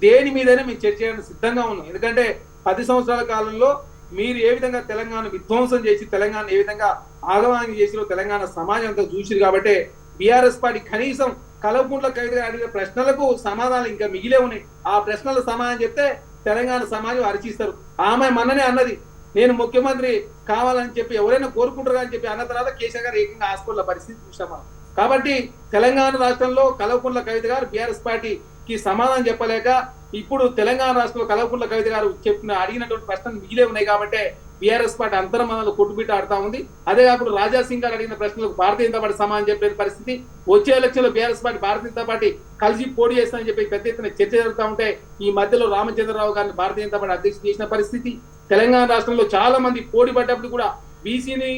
దేని మీదైనా మేము చర్చ చేయడానికి సిద్ధంగా ఉన్నాం. ఎందుకంటే 10 సంవత్సరాల కాలంలో మీరు ఏ విధంగా తెలంగాణ విధ్వంసం చేసి తెలంగాణ ఏ విధంగా ఆగమానం చేసిరో తెలంగాణ సమాజం అంతా చూసిరు. కాబట్టి బీఆర్ఎస్ పార్టీ కనీసం కల్వకుంట్ల కవిత అడిగిన ప్రశ్నలకు సమాధానాలు ఇంకా మిగిలే ఉన్నాయి. ఆ ప్రశ్నల సమాధానం చెప్తే తెలంగాణ సమాజం అరిచిస్తారు. ఆమె మొన్ననే అన్నది, నేను ముఖ్యమంత్రి కావాలని చెప్పి ఎవరైనా కోరుకుంటారు అని చెప్పి అన్న తర్వాత కేసీఆర్ గారు ఏకంగా హాస్పిటల్ పరిస్థితి చూసామా. కాబట్టి తెలంగాణ రాష్ట్రంలో కల్వకుంట్ల కవిత గారు బీఆర్ఎస్ పార్టీకి సమాధానం చెప్పలేక ఇప్పుడు తెలంగాణ రాష్ట్రంలో కల్వకుంట్ల కవిత గారు అడిగినటువంటి ప్రశ్నలు మిగిలే ఉన్నాయి. కాబట్టి బీఆర్ఎస్ పార్టీ అంతర్మనంలో కొట్టుబిట్ట ఆడుతా ఉంది. అదే కాకుండా రాజా సింగ్ గారు అడిగిన ప్రశ్నలకు భారతీయ జనతా పార్టీ సమాధానం చెప్పలేని పరిస్థితి. వచ్చే ఎలక్షన్ లో BRS party Bharatiya Janata party కలిసి పోటీ చేస్తామని చెప్పి పెద్ద ఎత్తున చర్చ జరుగుతూ ఉంటే ఈ మధ్యలో రామచంద్రరావు గారిని భారతీయ జనతా పార్టీ అధ్యక్షుడు చేసిన పరిస్థితి. తెలంగాణ రాష్ట్రంలో చాలా మంది పోటీ పడ్డప్పుడు కూడా బీసీని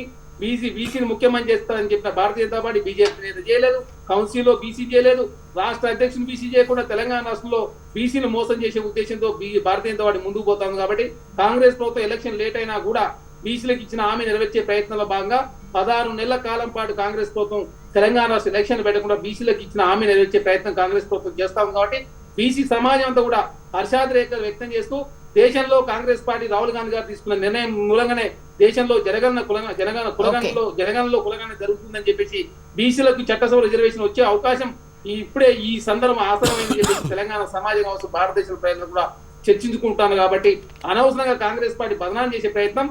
ముఖ్యమంత్రి చేస్తారని చెప్పిన భారతీయ జనతా పార్టీ బీజేపీ నేత చేయలేదు, కౌన్సిల్లో బీసీ చేయలేదు, రాష్ట్ర అధ్యక్షులు బీసీ చేయకుండా తెలంగాణ రాష్ట్రంలో బీసీని మోసం చేసే ఉద్దేశంతో భారతీయ జనతా పార్టీ ముందుకు పోతాం. కాబట్టి కాంగ్రెస్ ప్రభుత్వం ఎలక్షన్ లేట్ అయినా కూడా బీసీలకు ఇచ్చిన హామీ నెరవేర్చే ప్రయత్నంలో భాగంగా 16 నెలల కాలం పాటు కాంగ్రెస్ ప్రభుత్వం తెలంగాణ రాష్ట్ర ఎలక్షన్ పెట్టకుండా బీసీలకు ఇచ్చిన హామీ నెరవేర్చే ప్రయత్నం కాంగ్రెస్ ప్రభుత్వం చేస్తాం. కాబట్టి బీసీ సమాజం అంతా కూడా హర్షాతిరేకాలు వ్యక్తం చేస్తూ దేశంలో కాంగ్రెస్ పార్టీ రాహుల్ గాంధీ గారు తీసుకున్న నిర్ణయం మూలంగానే దేశంలో జనగణన కులగణన జరుగుతుందని చెప్పేసి బీసీలకు చట్టసభ రిజర్వేషన్ వచ్చే అవకాశం ఇప్పుడే ఈ సందర్భం ఆసనమైందని చెప్పేసి తెలంగాణ సమాజం కావచ్చు, భారతదేశ ప్రజలు కూడా చర్చించుకుంటాను. కాబట్టి అనవసరంగా కాంగ్రెస్ పార్టీ బదనాం చేసే ప్రయత్నం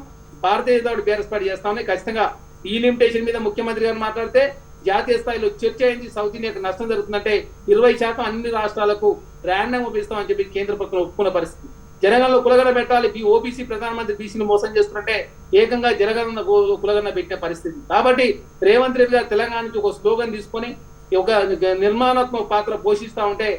Bharatiya Janata party BRS party చేస్తామని ఖచ్చితంగా ఈ లిమిటేషన్ మీద ముఖ్యమంత్రి గారు మాట్లాడితే జాతీయ స్థాయిలో చర్చ అయింది. సౌత్ ఇండియాకు నష్టం జరుగుతుందంటే 20% అన్ని రాష్ట్రాలకు ర్యాండమ్ ఇస్తామని చెప్పి కేంద్ర ప్రభుత్వం ఒప్పుకున్న పరిస్థితి. జనగణనలో కులగణ పెట్టాలి, ఓబీసీ ప్రధానమంత్రి బీసీని మోసం చేస్తుంటే ఏకంగా జనగణన కులగణ పెట్టిన పరిస్థితి. కాబట్టి రేవంత్ రెడ్డి గారు తెలంగాణ నుంచి ఒక స్లోగన్ తీసుకొని ఒక నిర్మాణాత్మక పాత్ర పోషిస్తా ఉంటే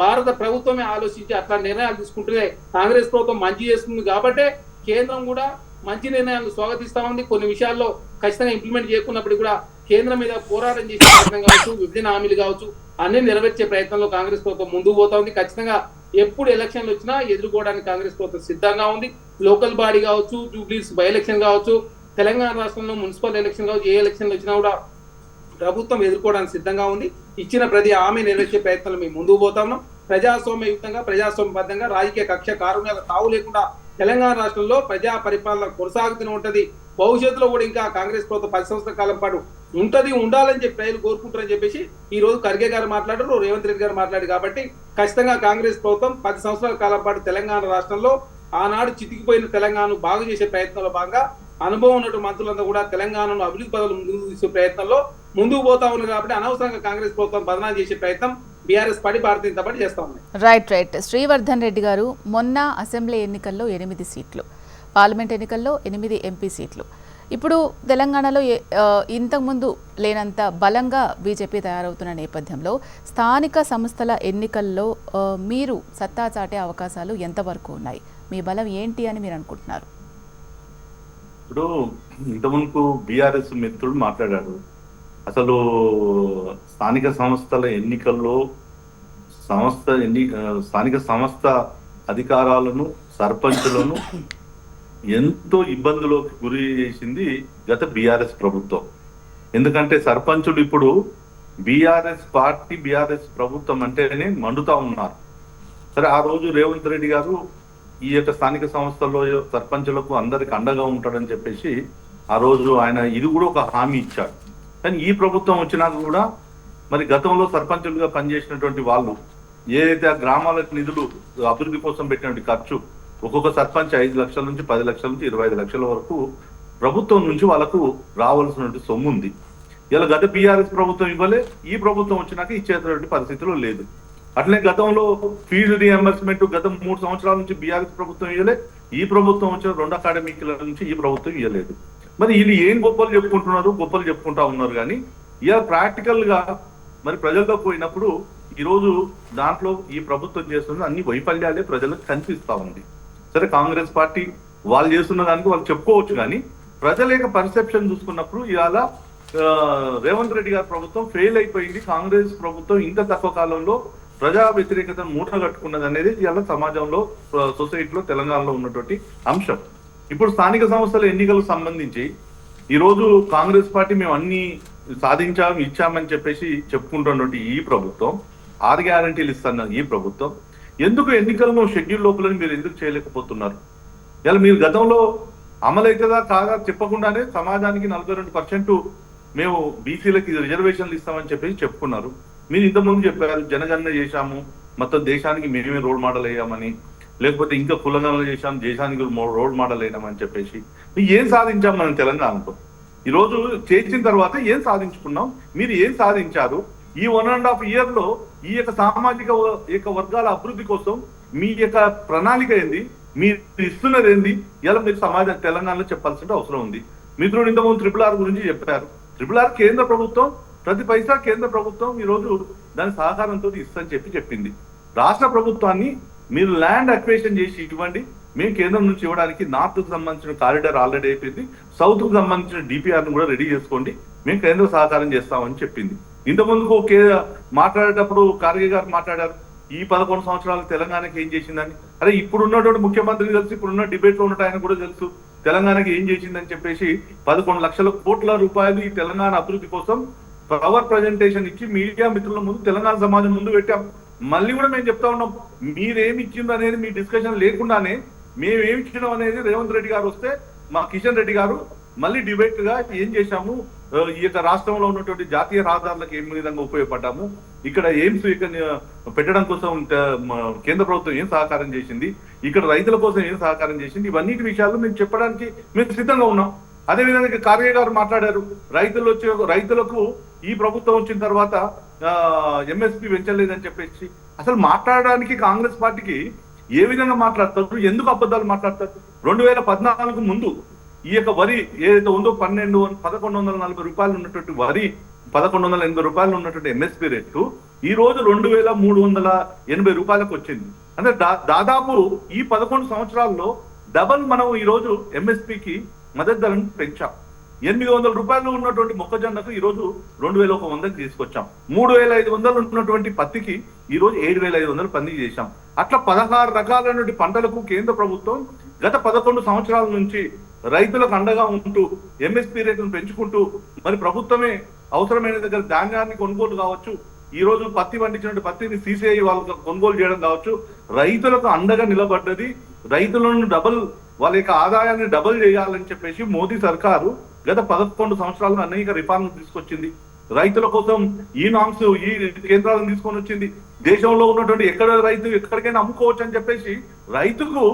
భారత ప్రభుత్వమే ఆలోచించి అట్లా నిర్ణయాలు తీసుకుంటే కాంగ్రెస్ ప్రభుత్వం మంచి చేస్తుంది. కాబట్టే కేంద్రం కూడా మంచి నిర్ణయాలను స్వాగతిస్తా ఉంది. కొన్ని విషయాల్లో ఖచ్చితంగా ఇంప్లిమెంట్ చేయకున్నప్పుడు కూడా కేంద్రం మీద పోరాటం చేసే ప్రయత్నం కావచ్చు, విభజన హామీలు కావచ్చు, అన్ని నెరవేర్చే ప్రయత్నంలో కాంగ్రెస్ ప్రభుత్వం ముందుకు పోతా ఉంది. ఖచ్చితంగా ఎప్పుడు ఎలక్షన్లు వచ్చినా ఎదుర్కోవడానికి కాంగ్రెస్ ప్రభుత్వం సిద్ధంగా ఉంది. లోకల్ బాడీ కావచ్చు, జూబ్లీస్ బై ఎలక్షన్ కావచ్చు, తెలంగాణ రాష్ట్రంలో మున్సిపల్ ఎలక్షన్ కావచ్చు, ఏ ఎలక్షన్లు వచ్చినా కూడా ప్రభుత్వం ఎదుర్కోవడానికి సిద్ధంగా ఉంది. ఇచ్చిన ప్రతి హామీ నెరవేర్చే ప్రయత్నాలు మేము ముందుకు పోతా ఉన్నాం. ప్రజాస్వామ్యయుతంగా, ప్రజాస్వామ్యబద్ధంగా, రాజకీయ కక్ష కారుణ్యాల తావు లేకుండా తెలంగాణ రాష్ట్రంలో ప్రజా పరిపాలన కొనసాగుతూనే ఉంటది. భవిష్యత్తులో కూడా ఇంకా కాంగ్రెస్ ప్రభుత్వం 10 సంవత్సరాల కాలం పాటు ఉండాలని చెప్పి ప్రజలు కోరుకుంటారని చెప్పేసి ఈ రోజు ఖర్గే గారు మాట్లాడారు, రేవంత్ రెడ్డి గారు మాట్లాడారు. కాబట్టి ఖచ్చితంగా కాంగ్రెస్ ప్రభుత్వం 10 సంవత్సరాల కాలం పాటు తెలంగాణ రాష్ట్రంలో ఆనాడు చితికిపోయిన తెలంగాణను బాగు చేసే ప్రయత్నంలో భాగంగా అనుభవం ఉన్నటువంటి మంత్రులంతా కూడా తెలంగాణను అభివృద్ధి పదవులు ముందుకు తీసే ప్రయత్నంలో ముందుకు పోతా ఉన్నారు. కాబట్టి అనవసరంగా కాంగ్రెస్ ప్రభుత్వం బదనాలు చేసే ప్రయత్నం BRS party Bharatiya Janata party చేస్తా ఉంది. రైట్. శ్రీవర్ధన్ రెడ్డి గారు, మొన్న అసెంబ్లీ ఎన్నికల్లో 8 సీట్లు, పార్లమెంట్ ఎన్నికల్లో 8 ఎంపీ సీట్లు. ఇప్పుడు తెలంగాణలో ఇంతకుముందు లేనంత బలంగా బీజేపీ తయారవుతున్న నేపథ్యంలో స్థానిక సంస్థల ఎన్నికల్లో మీరు సత్తా చాటే అవకాశాలు ఎంతవరకు ఉన్నాయి? మీ బలం ఏంటి అని మీరు అనుకుంటున్నారు? ఇప్పుడు ఇంతముందు బీఆర్ఎస్ మిత్రుడు మాట్లాడారు. అసలు స్థానిక సంస్థల ఎన్నికల్లో స్థానిక సంస్థ అధికారాలను, సర్పంచులను ఎంతో ఇబ్బందులకు గురి చేసింది గత బీఆర్ఎస్ ప్రభుత్వం. ఎందుకంటే సర్పంచులు ఇప్పుడు బీఆర్ఎస్ పార్టీ, బీఆర్ఎస్ ప్రభుత్వం అంటేనే మండుతా ఉన్నారు. సరే, ఆ రోజు రేవంత్ రెడ్డి గారు ఈ యొక్క స్థానిక సంస్థల్లో సర్పంచులకు అందరికి అండగా ఉంటాడని చెప్పేసి ఆ రోజు ఆయన ఇది కూడా ఒక హామీ ఇచ్చాడు. కానీ ఈ ప్రభుత్వం వచ్చినాక కూడా మరి గతంలో సర్పంచులుగా పనిచేసినటువంటి వాళ్ళు ఏదైతే ఆ గ్రామాలకు నిధులు అభివృద్ధి కోసం పెట్టినటువంటి ఖర్చు ఒక్కొక్క సర్పంచ్ 5 లక్షల నుంచి 10 లక్షల నుంచి 25 లక్షల వరకు ప్రభుత్వం నుంచి వాళ్ళకు రావాల్సినటువంటి సొమ్ము ఉంది. ఇలా గత బీఆర్ఎస్ ప్రభుత్వం ఇవ్వలే, ఈ ప్రభుత్వం వచ్చినాక ఇచ్చేటువంటి పరిస్థితిలో లేదు. అట్లనే గతంలో ఫీజు రియంబర్స్మెంట్ గత 3 సంవత్సరాల నుంచి బీఆర్ఎస్ ప్రభుత్వం ఇవ్వలే, ఈ ప్రభుత్వం వచ్చిన 2 అకాడమిక్ల నుంచి ఈ ప్రభుత్వం ఇవ్వలేదు. మరి వీళ్ళు ఏం గొప్పలు చెప్పుకుంటా ఉన్నారు. కానీ ఇలా ప్రాక్టికల్ గా మరి ప్రజల్లో పోయినప్పుడు ఈరోజు దాంట్లో ఈ ప్రభుత్వం చేస్తున్న అన్ని వైఫల్యాలే ప్రజలకు కనిపిస్తా ఉంది. సరే, కాంగ్రెస్ పార్టీ వాళ్ళు చేస్తున్న దానికి వాళ్ళు చెప్పుకోవచ్చు, కానీ ప్రజల యొక్క పర్సెప్షన్ చూసుకున్నప్పుడు ఇవాళ రేవంత్ రెడ్డి గారి ప్రభుత్వం ఫెయిల్ అయిపోయింది. కాంగ్రెస్ ప్రభుత్వం ఇంత తక్కువ కాలంలో ప్రజా వ్యతిరేకతను మూట కట్టుకున్నది అనేది ఇవాళ సమాజంలో, సొసైటీలో, తెలంగాణలో ఉన్నటువంటి అంశం. ఇప్పుడు స్థానిక సంస్థల ఎన్నికలకు సంబంధించి ఈరోజు కాంగ్రెస్ పార్టీ మేము అన్ని ఇచ్చామని చెప్పేసి చెప్పుకుంటున్నటువంటి ఈ ప్రభుత్వం, 6 గ్యారంటీలు ఇస్తున్న ఈ ప్రభుత్వం ఎందుకు ఎన్నికలను షెడ్యూల్ లోపల మీరు ఎందుకు చేయలేకపోతున్నారు? ఇలా మీరు గతంలో అమలైతుందా కాదా చెప్పకుండానే సమాజానికి 42% మేము బీసీలకి రిజర్వేషన్లు ఇస్తామని చెప్పేసి చెప్పుకున్నారు. మీరు ఇంతకుముందు చెప్పారు జనగణన చేశాము, మొత్తం దేశానికి మేమే రోల్ మోడల్ అయ్యామని, లేకపోతే ఇంకా కులగణన చేశాము, దేశానికి రోల్ మోడల్ అయినామని చెప్పేసి. ఏం సాధించాం మనం తెలంగాణతో? ఈరోజు చేసిన తర్వాత ఏం సాధించుకున్నాం? మీరు ఏం సాధించారు? ఈ 1.5 year లో ఈ యొక్క సామాజిక వర్గాల అభివృద్ధి కోసం మీ యొక్క ప్రణాళిక ఏంది? మీరు ఇస్తున్నది ఏంది? ఇలా మీరు సమాజం తెలంగాణలో చెప్పాల్సిన అవసరం ఉంది. మిత్రుడు ఇంతకుముందు RRR గురించి చెప్పారు. RRR కేంద్ర ప్రభుత్వం ప్రతి పైసా కేంద్ర ప్రభుత్వం ఈరోజు దాని సహకారంతో ఇస్తని చెప్పింది. రాష్ట్ర ప్రభుత్వాన్ని మీరు ల్యాండ్ అక్వేషన్ చేసి ఇవ్వండి, మేము కేంద్రం నుంచి ఇవ్వడానికి నార్త్ కు సంబంధించిన కారిడార్ ఆల్రెడీ అయిపోయింది, సౌత్ కు సంబంధించిన డిపిఆర్ ను కూడా రెడీ చేసుకోండి, మేము కేంద్ర సహకారం చేస్తామని చెప్పింది. ఇంతకుముందుకు మాట్లాడేటప్పుడు ఖర్గే గారు మాట్లాడారు, ఈ 11 సంవత్సరాలు తెలంగాణకి ఏం చేసిందని. అరే, ఇప్పుడు ఉన్నటువంటి ముఖ్యమంత్రికి తెలుసు, ఇప్పుడున్న డిబేట్ లో ఉన్నట్టు ఆయన కూడా తెలుసు తెలంగాణకి ఏం చేసిందని చెప్పేసి. 11 లక్షల కోట్ల రూపాయలు ఈ తెలంగాణ అభివృద్ధి కోసం పవర్ ప్రజెంటేషన్ ఇచ్చి మీడియా మిత్రుల ముందు తెలంగాణ సమాజం ముందు పెట్టాం. మళ్ళీ కూడా మేము చెప్తా ఉన్నాం, మీరేమి ఇచ్చిందో అనేది మీ డిస్కషన్ లేకుండానే మేమేమి ఇచ్చినాం అనేది రేవంత్ రెడ్డి గారు వస్తే మా కిషన్ రెడ్డి గారు మళ్ళీ డిబేట్ గా ఏం చేశాము, ఈ యొక్క రాష్ట్రంలో ఉన్నటువంటి జాతీయ రహదారులకు ఏ విధంగా ఉపయోగపడ్డాము, ఇక్కడ ఎయిమ్స్ పెట్టడం కోసం కేంద్ర ప్రభుత్వం ఏం సహకారం చేసింది, ఇక్కడ రైతుల కోసం ఏం సహకారం చేసింది, ఇవన్నిటి విషయాలు మేము చెప్పడానికి మేము సిద్ధంగా ఉన్నాం. అదేవిధంగా ఖర్గే గారు మాట్లాడారు, రైతులకు ఈ ప్రభుత్వం వచ్చిన తర్వాత ఎంఎస్పీ పెంచలేదని చెప్పేసి అసలు మాట్లాడడానికి కాంగ్రెస్ పార్టీకి ఏ విధంగా మాట్లాడతారు, ఎందుకు అబద్ధాలు మాట్లాడతారు? 2014 ముందు ఈ యొక్క వరి ఏదైతే ఉందో 1140 రూపాయలు ఉన్నటువంటి వరి 1180 రూపాయలు ఉన్నటువంటి ఎంఎస్పీ రేటు ఈ రోజు 2380 రూపాయలకు వచ్చింది. అంటే దాదాపు ఈ 11 సంవత్సరాల్లో డబల్ మనం ఈ రోజు ఎంఎస్పీకి మద్దతు ధరను పెంచాం. 800 రూపాయలు ఉన్నటువంటి మొక్కజొన్నకు ఈ రోజు 2100కి తీసుకొచ్చాం. 3500 ఉన్నటువంటి పత్తికి ఈ రోజు 7500 పందికి చేశాం. అట్లా 16 రకాలైనటువంటి పంటలకు కేంద్ర ప్రభుత్వం గత 11 సంవత్సరాల నుంచి రైతులకు అండగా ఉంటూ ఎంఎస్పీ రేట్లను పెంచుకుంటూ మరి ప్రభుత్వమే అవసరమైన దగ్గర ధాన్యాన్ని కొనుగోలు కావచ్చు, ఈ రోజు పత్తి పండించిన పత్తిని CCI వాళ్ళకు కొనుగోలు చేయడం కావచ్చు, రైతులకు అండగా నిలబడ్డది. రైతులను వాళ్ళ యొక్క ఆదాయాన్ని డబుల్ చేయాలని చెప్పేసి మోదీ సర్కారు గత 11 సంవత్సరాలు అనేక రిఫార్మ్లు తీసుకొచ్చింది. రైతుల కోసం ఈ నామ్స్ ఈ కేంద్రాలను తీసుకొని వచ్చింది. దేశంలో ఉన్నటువంటి రైతు ఎక్కడికైనా అమ్ముకోవచ్చు అని చెప్పేసి రైతుకు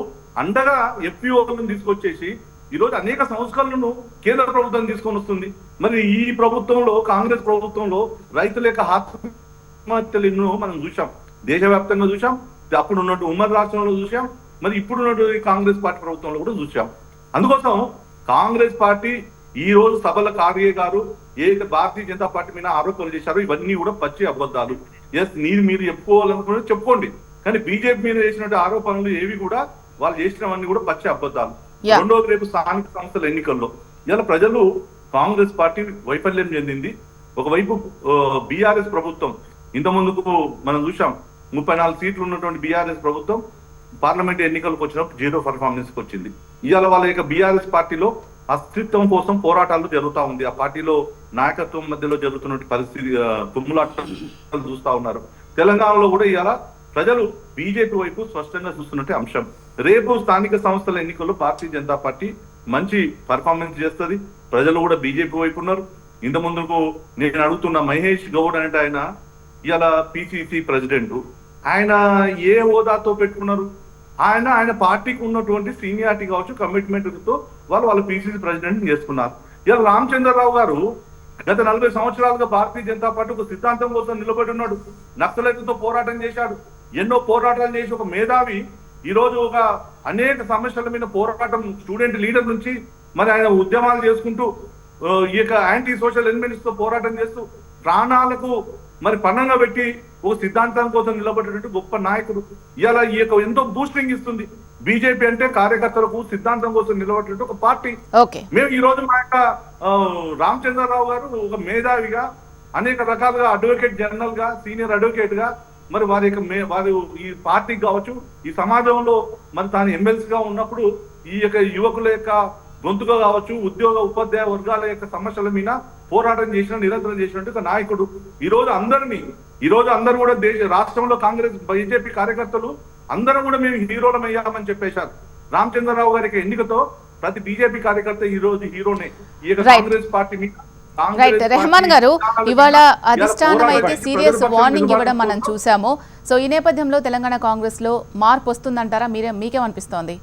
అండగా FPOలను తీసుకొచ్చేసి ఈ రోజు అనేక సంస్కరణలను కేంద్ర ప్రభుత్వం తీసుకొని వస్తుంది. మరి ఈ ప్రభుత్వంలో కాంగ్రెస్ ప్రభుత్వంలో రైతుల యొక్క ఆత్మహత్యలను మనం చూసాం, దేశవ్యాప్తంగా చూసాం, అప్పుడు ఉన్నట్టు ఉమ్మడి రాష్ట్రంలో చూసాం, మరి ఇప్పుడు ఉన్నటువంటి కాంగ్రెస్ పార్టీ ప్రభుత్వంలో కూడా చూసాం. అందుకోసం కాంగ్రెస్ పార్టీ ఈ రోజు సభల ఖార్గే గారు ఏదైతే భారతీయ జనతా పార్టీ మీద ఆరోపణలు చేశారో ఇవన్నీ కూడా పచ్చి అబద్ధాలు. ఎస్ మీరు చెప్పుకోవాలనుకున్నది చెప్పుకోండి, కానీ బీజేపీ మీద చేసినట్టు ఆరోపణలు ఏవి కూడా వాళ్ళు చేసినవన్నీ కూడా పచ్చి అబద్ధాలు. రెండోది రేపు స్థానిక సంస్థల ఎన్నికల్లో ఇలా ప్రజలు కాంగ్రెస్ పార్టీ వైఫల్యం చెందింది. ఒకవైపు బీఆర్ఎస్ ప్రభుత్వం ఇంత ముందుకు మనం చూసాం 34 సీట్లు ఉన్నటువంటి బీఆర్ఎస్ ప్రభుత్వం పార్లమెంట్ ఎన్నికలకు వచ్చినప్పుడు 0 పర్ఫార్మెన్స్ వచ్చింది. ఇవాళ వాళ్ళ యొక్క బీఆర్ఎస్ పార్టీలో అస్తిత్వం కోసం పోరాటాలు జరుగుతూ ఉంది. ఆ పార్టీలో నాయకత్వం మధ్యలో జరుగుతున్న పరిస్థితి కుమ్ములాటలు చూస్తా ఉన్నారు. తెలంగాణలో కూడా ఇవాళ ప్రజలు బీజేపీ వైపు స్పష్టంగా చూస్తున్నట్టు అంశం. రేపు స్థానిక సంస్థల ఎన్నికల్లో భారతీయ జనతా పార్టీ మంచి పర్ఫార్మెన్స్ చేస్తుంది. ప్రజలు కూడా బీజేపీ వైపు ఉన్నారు. ఇంత ముందుకు నేను అడుగుతున్న మహేష్ గౌడ్ అంటే ఆయన ఇవాళ PCC ప్రెసిడెంట్, ఆయన ఏ హోదాతో పెట్టుకున్నారు? ఆయన పార్టీకి ఉన్నటువంటి సీనియారిటీ కావచ్చు, కమిట్మెంట్ తో వాళ్ళ PCC ప్రెసిడెంట్ చేసుకున్నారు. ఇలా రామచంద్రరావు గారు గత 40 సంవత్సరాలుగా భారతీయ జనతా పార్టీ ఒక సిద్ధాంతం కోసం నిలబడి ఉన్నాడు. నక్సలైట్లతో పోరాటం చేశాడు, ఎన్నో పోరాటాలు చేసి ఒక మేధావి. ఈ రోజు ఒక అనేక సమస్యల మీద పోరాటం, స్టూడెంట్ లీడర్ నుంచి మరి ఆయన ఉద్యమాలు చేసుకుంటూ ఈ యొక్క యాంటీ సోషల్ ఎలిమెంట్స్ తో పోరాటం చేస్తూ ప్రాణాలకు మరి పన్నంగా పెట్టి ఒక సిద్ధాంతం కోసం నిలబడేటువంటి గొప్ప నాయకుడు. ఇలా ఈ యొక్క ఎంతో బూస్టింగ్ ఇస్తుంది. బీజేపీ అంటే కార్యకర్తలకు సిద్ధాంతం కోసం నిలబడేటువంటి ఒక పార్టీ. మేము ఈ రోజు మా యొక్క రామచంద్రరావు గారు ఒక మేధావిగా అనేక రకాలుగా అడ్వకేట్ జనరల్ గా, సీనియర్ అడ్వకేట్ గా మరి వారు ఈ పార్టీకి కావచ్చు, ఈ సమాజంలో మరి తాను ఎమ్మెల్సీగా ఉన్నప్పుడు ఈ యొక్క యువకుల యొక్క గొంతుగా కావచ్చు, ఉద్యోగ ఉపాధ్యాయ వర్గాల యొక్క సమస్యల మీద పోరాటం చేసిన, నిరంతరం చేసినట్టు ఒక నాయకుడు. ఈ రోజు అందరూ కూడా రాష్ట్రంలో కాంగ్రెస్ బీజేపీ కార్యకర్తలు అందరం కూడా మేము హీరోలం అయ్యామని చెప్పేశారు. రామచంద్రరావు గారి ఎన్నికతో ప్రతి బీజేపీ కార్యకర్త ఈ రోజు హీరోనే. ఈ కాంగ్రెస్ పార్టీ మీద రైట్ రెహమాన్ గారు, ఇవాళ అధిష్టానం అయితే సీరియస్ వార్నింగ్ ఇవ్వడం మనం చూసాము. సో ఈ నేపథ్యంలో తెలంగాణ కాంగ్రెస్ లో మార్పు వస్తుందంటారా? మీకేమనిపిస్తోంది?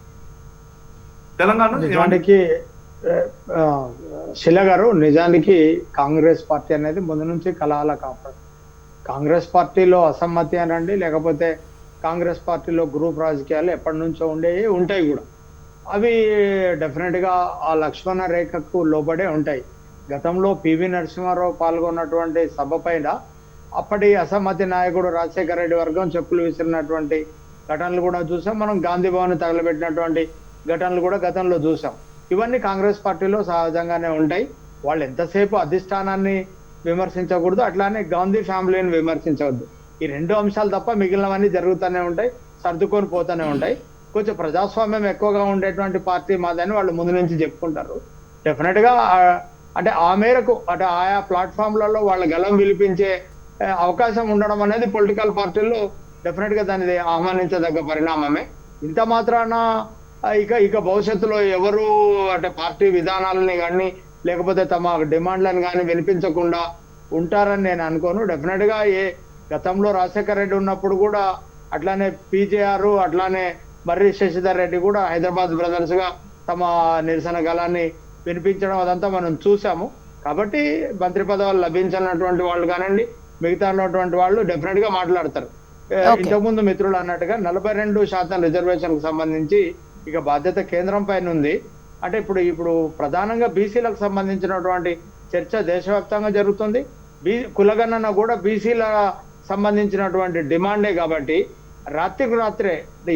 నిజానికి శిల గారు, నిజానికి కాంగ్రెస్ పార్టీ అనేది ముందు నుంచి కలహాల కాపాడు. కాంగ్రెస్ పార్టీలో అసమ్మతి అనండి, లేకపోతే కాంగ్రెస్ పార్టీలో గ్రూప్ రాజకీయాలు ఎప్పటి నుంచో ఉంటాయి కూడా. అవి డెఫినెట్గా ఆ లక్ష్మణ రేఖకు లోబడే ఉంటాయి. గతంలో పివి నరసింహారావు పాల్గొన్నటువంటి సభ పైన అప్పటి అసమ్మతి నాయకుడు రాజశేఖర రెడ్డి వర్గం చెప్పులు విసిరినటువంటి ఘటనలు కూడా చూసాం. మనం గాంధీ భవన్ తగలబెట్టినటువంటి ఘటనలు కూడా గతంలో చూసాం. ఇవన్నీ కాంగ్రెస్ పార్టీలో సహజంగానే ఉంటాయి. వాళ్ళు ఎంతసేపు అధిష్టానాన్ని విమర్శించకూడదు, అట్లానే గాంధీ ఫ్యామిలీని విమర్శించవద్దు. ఈ 2 అంశాలు తప్ప మిగిలినవన్నీ జరుగుతూనే ఉంటాయి, సర్దుకొని పోతూనే ఉంటాయి. కొంచెం ప్రజాస్వామ్యం ఎక్కువగా ఉండేటువంటి పార్టీ మాదని వాళ్ళు ముందు నుంచి చెప్పుకుంటారు. డెఫినెట్గా అంటే ఆ మేరకు అంటే ఆయా ప్లాట్ఫామ్లలో వాళ్ళ గలం విలిపించే అవకాశం ఉండడం అనేది పొలిటికల్ పార్టీల్లో డెఫినెట్గా దాన్ని ఆహ్వానించదగ్గ పరిణామమే. ఇంత మాత్రాన ఇక భవిష్యత్తులో ఎవరు అంటే పార్టీ విధానాలని కానీ లేకపోతే తమ డిమాండ్లను కానీ వినిపించకుండా ఉంటారని నేను అనుకోను. డెఫినెట్గా గతంలో రాజశేఖర రెడ్డి ఉన్నప్పుడు కూడా అట్లానే PJR, అట్లానే మర్రి శశిధర్ రెడ్డి కూడా హైదరాబాద్ బ్రదర్స్ గా తమ నిరసన గలాన్ని వినిపించడం అదంతా మనం చూసాము. కాబట్టి మంత్రి పదవులు లభించినటువంటి వాళ్ళు కానివ్వండి, మిగతా ఉన్నటువంటి వాళ్ళు డెఫినెట్ గా మాట్లాడతారు. ఇంతకుముందు మిత్రులు అన్నట్టుగా 42% రిజర్వేషన్ కు సంబంధించి ఇక బాధ్యత కేంద్రం పైన ఉంది. అంటే ఇప్పుడు ప్రధానంగా బీసీలకు సంబంధించినటువంటి చర్చ దేశవ్యాప్తంగా జరుగుతుంది. కులగణన కూడా బీసీల సంబంధించినటువంటి డిమాండే కాబట్టి రాత్రికి రాత్రే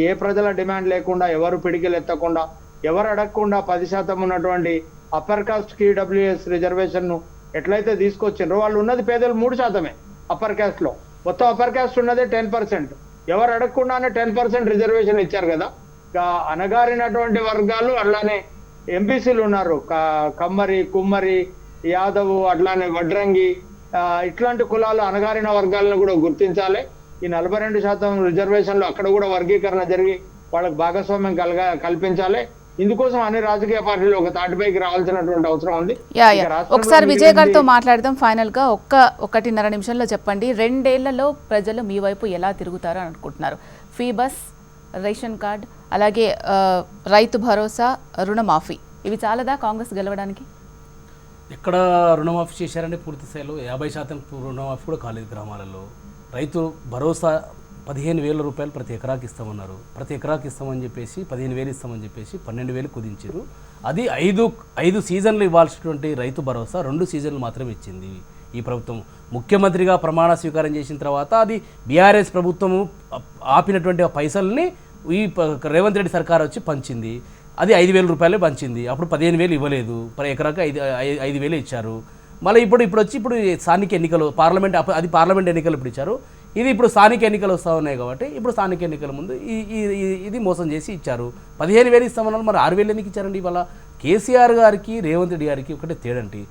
ఏ ప్రజల డిమాండ్ లేకుండా, ఎవరు పిడికిలు ఎత్తకుండా, ఎవరు అడగకుండా 10% ఉన్నటువంటి అప్పర్ కాస్ట్ ఈడబ్ల్యూఎస్ రిజర్వేషన్ ను ఎట్లయితే తీసుకొచ్చిండ్రో, వాళ్ళు ఉన్నది పేదలు 3% అప్పర్ కాస్ట్ లో, మొత్తం అప్పర్ కాస్ట్ ఉన్నదే 10%. ఎవరు అడగకుండానే 10% రిజర్వేషన్ ఇచ్చారు కదా. అనగారినటువంటి వర్గాలు అలానే ఎంపీసీలు ఉన్నారు, కమ్మరి, కుమ్మరి, యాదవ్, అట్లానే వడ్రంగి, ఇట్లాంటి కులాలు అనగారిన వర్గాలను కూడా గుర్తించాలి. ఈ 42% రిజర్వేషన్లు అక్కడ కూడా వర్గీకరణ జరిగి వాళ్ళకి భాగస్వామ్యం కల్పించాలి. ఇందుకోసం అన్ని రాజకీయ పార్టీలు ఒక తాటిపైకి రావాల్సినటువంటి అవసరం ఉంది. ఒకసారి విజయ్ గారితో మాట్లాడదాం. ఫైనల్ గా 1.5 నిమిషంలో చెప్పండి, 2 ఏళ్లలో ప్రజలు మీ వైపు ఎలా తిరుగుతారు అని అనుకుంటున్నారు? ఫ్రీ బస్, రేషన్ కార్డ్, అలాగే రైతు భరోసా, రుణమాఫీ, ఇవి చాలదా కాంగ్రెస్ గెలవడానికి? ఎక్కడ రుణమాఫీ చేశారంటే పూర్తి స్థాయిలో 50% రుణమాఫీ కూడా కాలేదు గ్రామాలలో. రైతు భరోసా 15,000 రూపాయలు ప్రతి ఎకరాకి ఇస్తామన్నారు. ప్రతి ఎకరాకి ఇస్తామని చెప్పేసి 15,000 ఇస్తామని చెప్పేసి 12,000 కుదించారు. అది 5 సీజన్లు ఇవ్వాల్సినటువంటి రైతు భరోసా 2 సీజన్లు మాత్రమే ఇచ్చింది ఈ ప్రభుత్వం. ముఖ్యమంత్రిగా ప్రమాణ స్వీకారం చేసిన తర్వాత అది బీఆర్ఎస్ ప్రభుత్వము ఆపినటువంటి పైసల్ని ఈ రేవంత్ రెడ్డి సర్కార్ వచ్చి పంచింది. అది 5,000 రూపాయలే పంచింది. అప్పుడు 15,000 ఇవ్వలేదు, ప్రతి ఎకరాకి 5,000 ఇచ్చారు. మళ్ళీ ఇప్పుడు వచ్చి స్థానిక ఎన్నికలు, పార్లమెంట్ ఎన్నికలు ఇప్పుడు ఇచ్చారు. ఇది ఇప్పుడు స్థానిక ఎన్నికలు వస్తూ ఉన్నాయి కాబట్టి ఇప్పుడు స్థానిక ఎన్నికల ముందు ఇది మోసం చేసి ఇచ్చారు. 15,000 ఇస్తామన్నారు, మరి 6,000 ఎందుకు ఇచ్చారండి? ఇవాళ కేసీఆర్ గారికి రేవంత్ రెడ్డి గారికి ఒకటే తేడండి.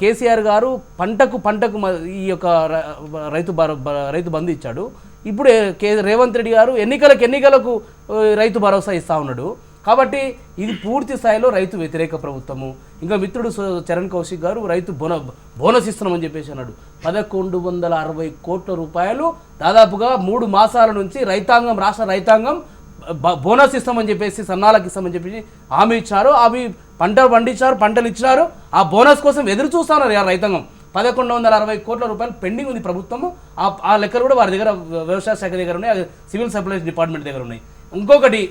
కేసీఆర్ గారు పంటకు ఈ యొక్క రైతు బంధు ఇచ్చాడు. ఇప్పుడు రేవంత్ రెడ్డి గారు ఎన్నికలకు రైతు భరోసా ఇస్తా ఉన్నాడు. కాబట్టి ఇది పూర్తి స్థాయిలో రైతు వ్యతిరేక ప్రభుత్వము. ఇంకా మిత్రుడు చరణ్ కౌశిక్ గారు రైతు బోనస్ ఇస్తున్నామని చెప్పేసి అన్నాడు. 1,160 కోట్ల రూపాయలు దాదాపుగా 3 మాసాల నుంచి రాష్ట్ర రైతాంగం బోనస్ ఇస్తామని చెప్పేసి, సన్నాలకు ఇస్తామని చెప్పేసి హామీ ఇచ్చారు. అవి పంటలు పండించారు, పంటలు ఇచ్చినారు. ఆ బోనస్ కోసం ఎదురు చూస్తున్నారు రైతాంగం. 1,160 కోట్ల రూపాయలు పెండింగ్ ఉంది ప్రభుత్వము. ఆ లెక్కలు కూడా వారి దగ్గర వ్యవసాయ శాఖ దగ్గర ఉన్నాయి, సివిల్ సప్లైస్ డిపార్ట్మెంట్ దగ్గర ఉన్నాయి. ఇంకొకటి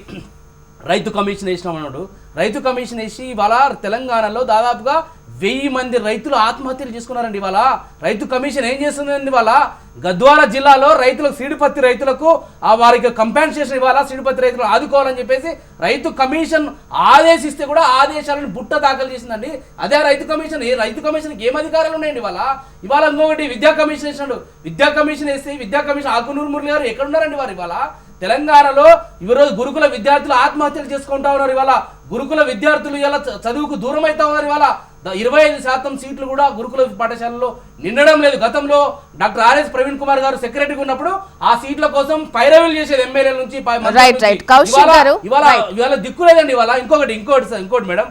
రైతు కమిషన్ వేసినామన్నాడు. రైతు కమిషన్ వేసి ఇవాళ తెలంగాణలో దాదాపుగా 1000 మంది రైతులు ఆత్మహత్యలు చేసుకున్నారండి. ఇవాళ రైతు కమిషన్ ఏం చేస్తుందండి? ఇవాళ గద్వాల జిల్లాలో సీడుపత్తి రైతులకు వారికి కంపెన్సేషన్ ఇవ్వాలా, సీడుపత్తి రైతులు ఆదుకోవాలని చెప్పేసి రైతు కమిషన్ ఆదేశిస్తే కూడా ఆదేశాలను బుట్ట దాఖలు చేసిందండి. అదే రైతు కమిషన్. రైతు కమిషన్కి ఏం అధికారాలు ఉన్నాయండి? ఇవాళ ఇంకొకటి విద్యా కమిషన్ వేసినాడు. విద్యా కమిషన్ వేస్తే విద్యా కమిషన్ ఆకునూరు మురళి గారు ఎక్కడున్నారండి? వారు ఇవాళ తెలంగాణలో ఈరోజు గురుకుల విద్యార్థులు ఆత్మహత్యలు చేసుకుంటా ఉన్నారు. ఇవాళ గురుకుల విద్యార్థులు ఇలా చదువుకు దూరం అవుతా ఉన్నారు. ఇవాళ 25% సీట్లు కూడా గురుకుల పాఠశాలలో నిండడం లేదు. గతంలో డాక్టర్ ఆర్ఎస్ ప్రవీణ్ కుమార్ గారు సెక్రటరీగా ఉన్నప్పుడు ఆ సీట్ల కోసం పైరవీలు చేసేది ఎమ్మెల్యేల నుంచి. ఇవాళ దిక్కు లేదండి. ఇవాళ ఇంకోటి మేడం,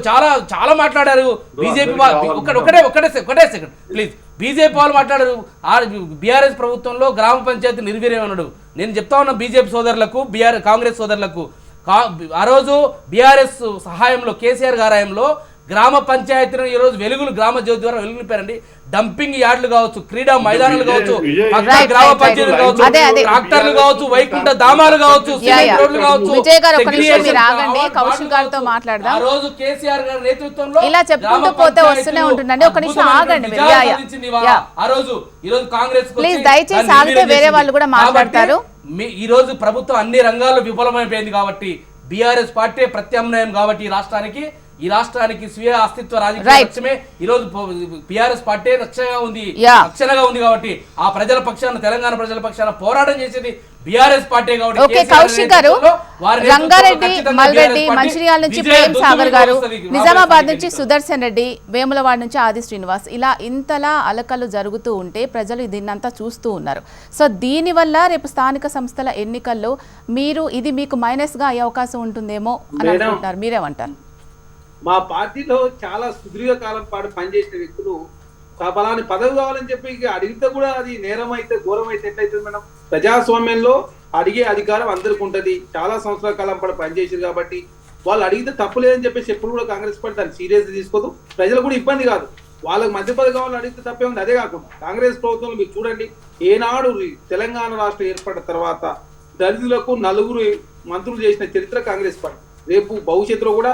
చాలా మాట్లాడారు బీజేపీ ఒకటే సెకండ్ ప్లీజ్. బీజేపీ వాళ్ళు మాట్లాడారు బీఆర్ఎస్ ప్రభుత్వంలో గ్రామ పంచాయతీ నిర్వీర్యం అన్నాడు. నేను చెప్తా ఉన్నా బీజేపీ సోదరులకు, కాంగ్రెస్ సోదరులకు, ఆ రోజు బీఆర్ఎస్ సహాయంలో, కేసీఆర్ గారి హయాంలో గ్రామ పంచాయతీలను ఈరోజు గ్రామ జ్యోతి ద్వారా వెలుగునిపారండి. డంపింగ్ యార్డులు కావచ్చు, క్రీడా మైదానాలు కావచ్చు, గ్రామ పంచాయతీలు కావచ్చు, ట్రాక్టర్లు కావచ్చు, వైకుంఠ ధామాలు కావచ్చు, ఆ రోజు కేసీఆర్ గారి నేతృత్వంలో ఇలా చెప్పుకుంటూ పోతే వస్తూనే ఉంటుందండి. ఒక నిమిషం ఆగండి. ఆ రోజు ఈరోజు కాంగ్రెస్ దయచేసి ఆగితే వేరే వాళ్ళు కూడా మాట్లాడతారు. ఈ రోజు ప్రభుత్వం అన్ని రంగాల్లో విఫలమైపోయింది కాబట్టి బీఆర్ఎస్ పార్టీ ప్రత్యామ్నాయం కాబట్టి ఈ రాష్ట్రానికి స్వీయ అస్తిత్వ రాజకీయ ఈ రోజు బీఆర్ఎస్ పార్టీ రక్షణగా ఉంది కాబట్టి ఆ ప్రజల పక్షాన, తెలంగాణ ప్రజల పక్షాన పోరాటం చేసేది బీఆర్ఎస్ పార్టీ కాబట్టి. ఓకే కౌశిక్ గారు, రంగారెడ్డి, మల్రెడ్డి, మంచిర్యాల నుంచి ప్రేమ్ సాగర్ గారు, నిజామాబాద్ నుంచి సుదర్శన్ రెడ్డి, వేములవాడ నుంచి ఆది శ్రీనివాస్, ఇలా ఇంతలా అలకలు జరుగుతూ ఉంటే ప్రజలు దీన్నంతా చూస్తూ ఉన్నారు. సో దీనివల్ల రేపు స్థానిక సంస్థల ఎన్నికల్లో ఇది మీకు మైనస్ గా అయ్యే అవకాశం ఉంటుందేమో అని అనుకుంటున్నారు. మీరేమంటారు? మా పార్టీలో చాలా సుదీర్ఘకాలం పాటు పనిచేసిన వ్యక్తులు పలాని పదవి కావాలని చెప్పి అడిగితే కూడా అది నేరం అయితే, ఘోరం అయితే ఎట్లయితుంది మేడం? ప్రజాస్వామ్యంలో అడిగే అధికారం అందరికి ఉంటుంది. చాలా సంవత్సరాల కాలం పాటు పనిచేసారు కాబట్టి వాళ్ళు అడిగితే తప్పు లేదని చెప్పేసి ఎప్పుడు కూడా కాంగ్రెస్ పార్టీ దాన్ని సీరియస్ తీసుకోదు. ప్రజలు కూడా ఇబ్బంది కాదు. వాళ్ళకి మంత్రి పదవి కావాలని అడిగితే తప్పే ఉంది. అదే కాకుండా కాంగ్రెస్ ప్రభుత్వంలో మీరు చూడండి, ఏనాడు తెలంగాణ రాష్ట్రం ఏర్పడిన తర్వాత దళితులకు 4 మంత్రులు చేసిన చరిత్ర కాంగ్రెస్ పార్టీ. రేపు భవిష్యత్తులో కూడా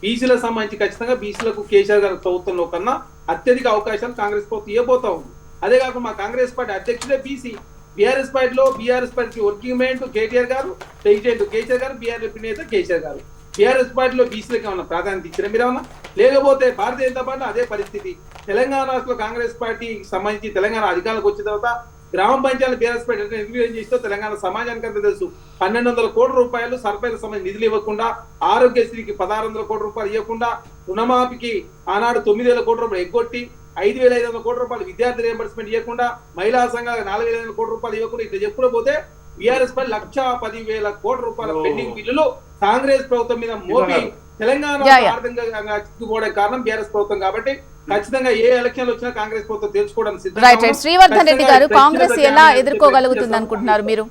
బీసీలకు సంబంధించి ఖచ్చితంగా బీసీలకు కేసీఆర్ గారి ప్రభుత్వంలో కన్నా అత్యధిక అవకాశాలు కాంగ్రెస్ ప్రభుత్వం ఇవ్వబోతా ఉంది. అదే కాకుండా మా కాంగ్రెస్ పార్టీ అధ్యక్షుడే బీసీ. బీఆర్ఎస్ పార్టీకి వర్కింగ్ మెయిన్ కేటీఆర్ గారు, ప్రెసిడెంట్ కేసీఆర్ గారు, బీఆర్ఎస్ నేత కేసీఆర్ గారు. బీఆర్ఎస్ పార్టీలో బీసీలకు ఏమన్నా ప్రాధాన్యత ఇచ్చిన మీరేమన్నా? లేకపోతే భారతీయ జనతా పార్టీ అదే పరిస్థితి. తెలంగాణ రాష్ట్రంలో కాంగ్రెస్ పార్టీకి సంబంధించి తెలంగాణ అధికారులకు వచ్చిన తర్వాత గ్రామ పంచాయతీ బీఆర్ఎస్ పార్టీ నిర్వీర్యం చేస్తూ తెలంగాణ సమాజానికి అంతా తెలుసు. 1200 కోట్ల రూపాయలు సర్పంచ్ సంబంధించి నిధులు ఇవ్వకుండా, ఆరోగ్యశ్రీకి 1600 కోట్ల రూపాయలు ఇవ్వకుండా, రుణమాఫీకి ఆనాడు 9000 కోట్ల రూపాయలు ఎగ్గొట్టి 5500 కోట్ల రూపాయలు విద్యార్థి రియంబర్స్మెంట్ ఇవ్వకుండా, మహిళా సంఘాలకు 4500 కోట్ల రూపాయలు ఇవ్వకుండా ఇట్లా చెప్పుకుంటూ పోతే బీఆర్ఎస్ పై 1,10,000 కోట్ల రూపాయల పెండింగ్ బిల్లులు కాంగ్రెస్ ప్రభుత్వం మీద మోపి తెలంగాణ ఆర్థికంగా చిక్కుకోవడం కారణం బీఆర్ఎస్ ప్రభుత్వం. కాబట్టి ఖచ్చితంగా ఏ ఎలక్షన్లు వచ్చినా కాంగ్రెస్ ప్రభుత్వం తెలుసుకోవడానికి రైట్. శ్రీవర్ధన్ రెడ్డి గారు, కాంగ్రెస్ ఎలా ఎదుర్కోగలుగుతుంది అనుకుంటున్నారు మీరు?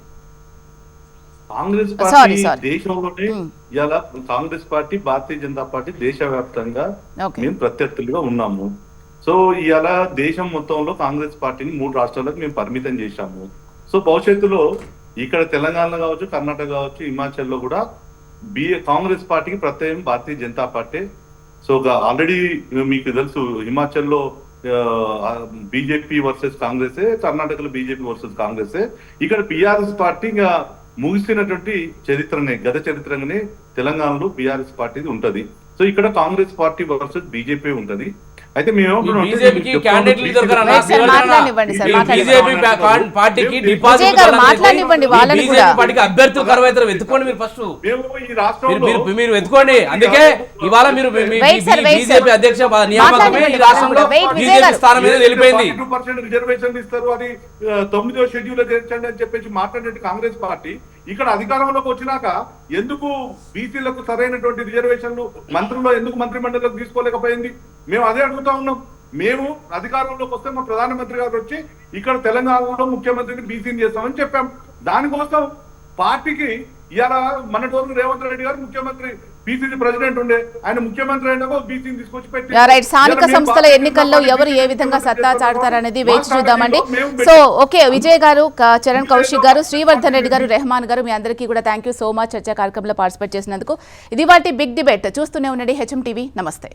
కాంగ్రెస్ పార్టీ దేశంలోనే ఇలా కాంగ్రెస్ పార్టీ, భారతీయ జనతా పార్టీ దేశవ్యాప్తంగా మేము ప్రత్యర్థులుగా ఉన్నాము. సో ఇవాళ దేశం మొత్తంలో కాంగ్రెస్ పార్టీని 3 రాష్ట్రాలకు మేము పరిమితం చేశాము. సో భవిష్యత్తులో ఇక్కడ తెలంగాణ కావచ్చు, కర్ణాటక కావచ్చు, హిమాచల్లో కూడా కాంగ్రెస్ పార్టీకి ప్రత్యయం Bharatiya Janata party. So already మీకు తెలుసు, హిమాచల్లో బీజేపీ వర్సెస్ కాంగ్రెసే, కర్ణాటకలో బీజేపీ వర్సెస్ కాంగ్రెసే. ఇక్కడ బీఆర్ఎస్ పార్టీ ఇంకా ముగిసినటువంటి చరిత్రనే, గత చరిత్రనే తెలంగాణలో బీఆర్ఎస్ పార్టీది ఉంటది. సో ఇక్కడ కాంగ్రెస్ పార్టీ వర్సెస్ బీజేపీ ఉంటది. అయితే మేము అభ్యర్థులు కరువైతారు, వెతుక్కోండి మీరు ఫస్ట్, మీరు వెతుక్కోండి. అందుకే ఇవాళ మీరు బీజేపీ అధ్యక్ష నియామకమే ఈ రాష్ట్రంలో బీజేపీ స్థానం మీద వెళ్ళిపోయింది. 2% రిజర్వేషన్ ఇస్తారు, అది 9వ షెడ్యూల్ చేర్చండి అని చెప్పేసి మాట్లాడే కాంగ్రెస్ పార్టీ ఇక్కడ అధికారంలోకి వచ్చినాక ఎందుకు బీసీలకు సరైనటువంటి రిజర్వేషన్లు మంత్రుల్లో ఎందుకు మంత్రిమండలికి తీసుకోలేకపోయింది? మేము అదే అడుగుతా ఉన్నాం. మేము అధికారంలోకి వస్తే మా ప్రధానమంత్రి గారు వచ్చి ఇక్కడ తెలంగాణలో ముఖ్యమంత్రిని బీసీని చేస్తామని చెప్పాం. దానికోసం పార్టీకి ఇవాళ మొన్నటి వరకు రేవంత్ రెడ్డి గారు ముఖ్యమంత్రి, బీసీసీ ప్రెసిడెంట్ ఉండే, ఆయన ముఖ్యమంత్రి అయినా బీసీని తీసుకొచ్చి పెట్టి రైట్. స్థానిక సంస్థల ఎన్నికల్లో ఎవరు ఏ విధంగా సత్తా చాటుతారనేది వేచి చూద్దామండి. సో ఓకే, విజయ్ గారు, చరణ్ కౌశిక్ గారు, శ్రీవర్ధన్ రెడ్డి గారు, రెహమాన్ గారు, మీ అందరికీ కూడా థ్యాంక్ యూ సో మచ్ చర్చా కార్యక్రమంలో పార్టిసిపేట్ చేసినందుకు. ఇది వాటి బిగ్ డిబేట్. చూస్తూనే ఉండండి హెచ్ఎం టీవీ. నమస్తే.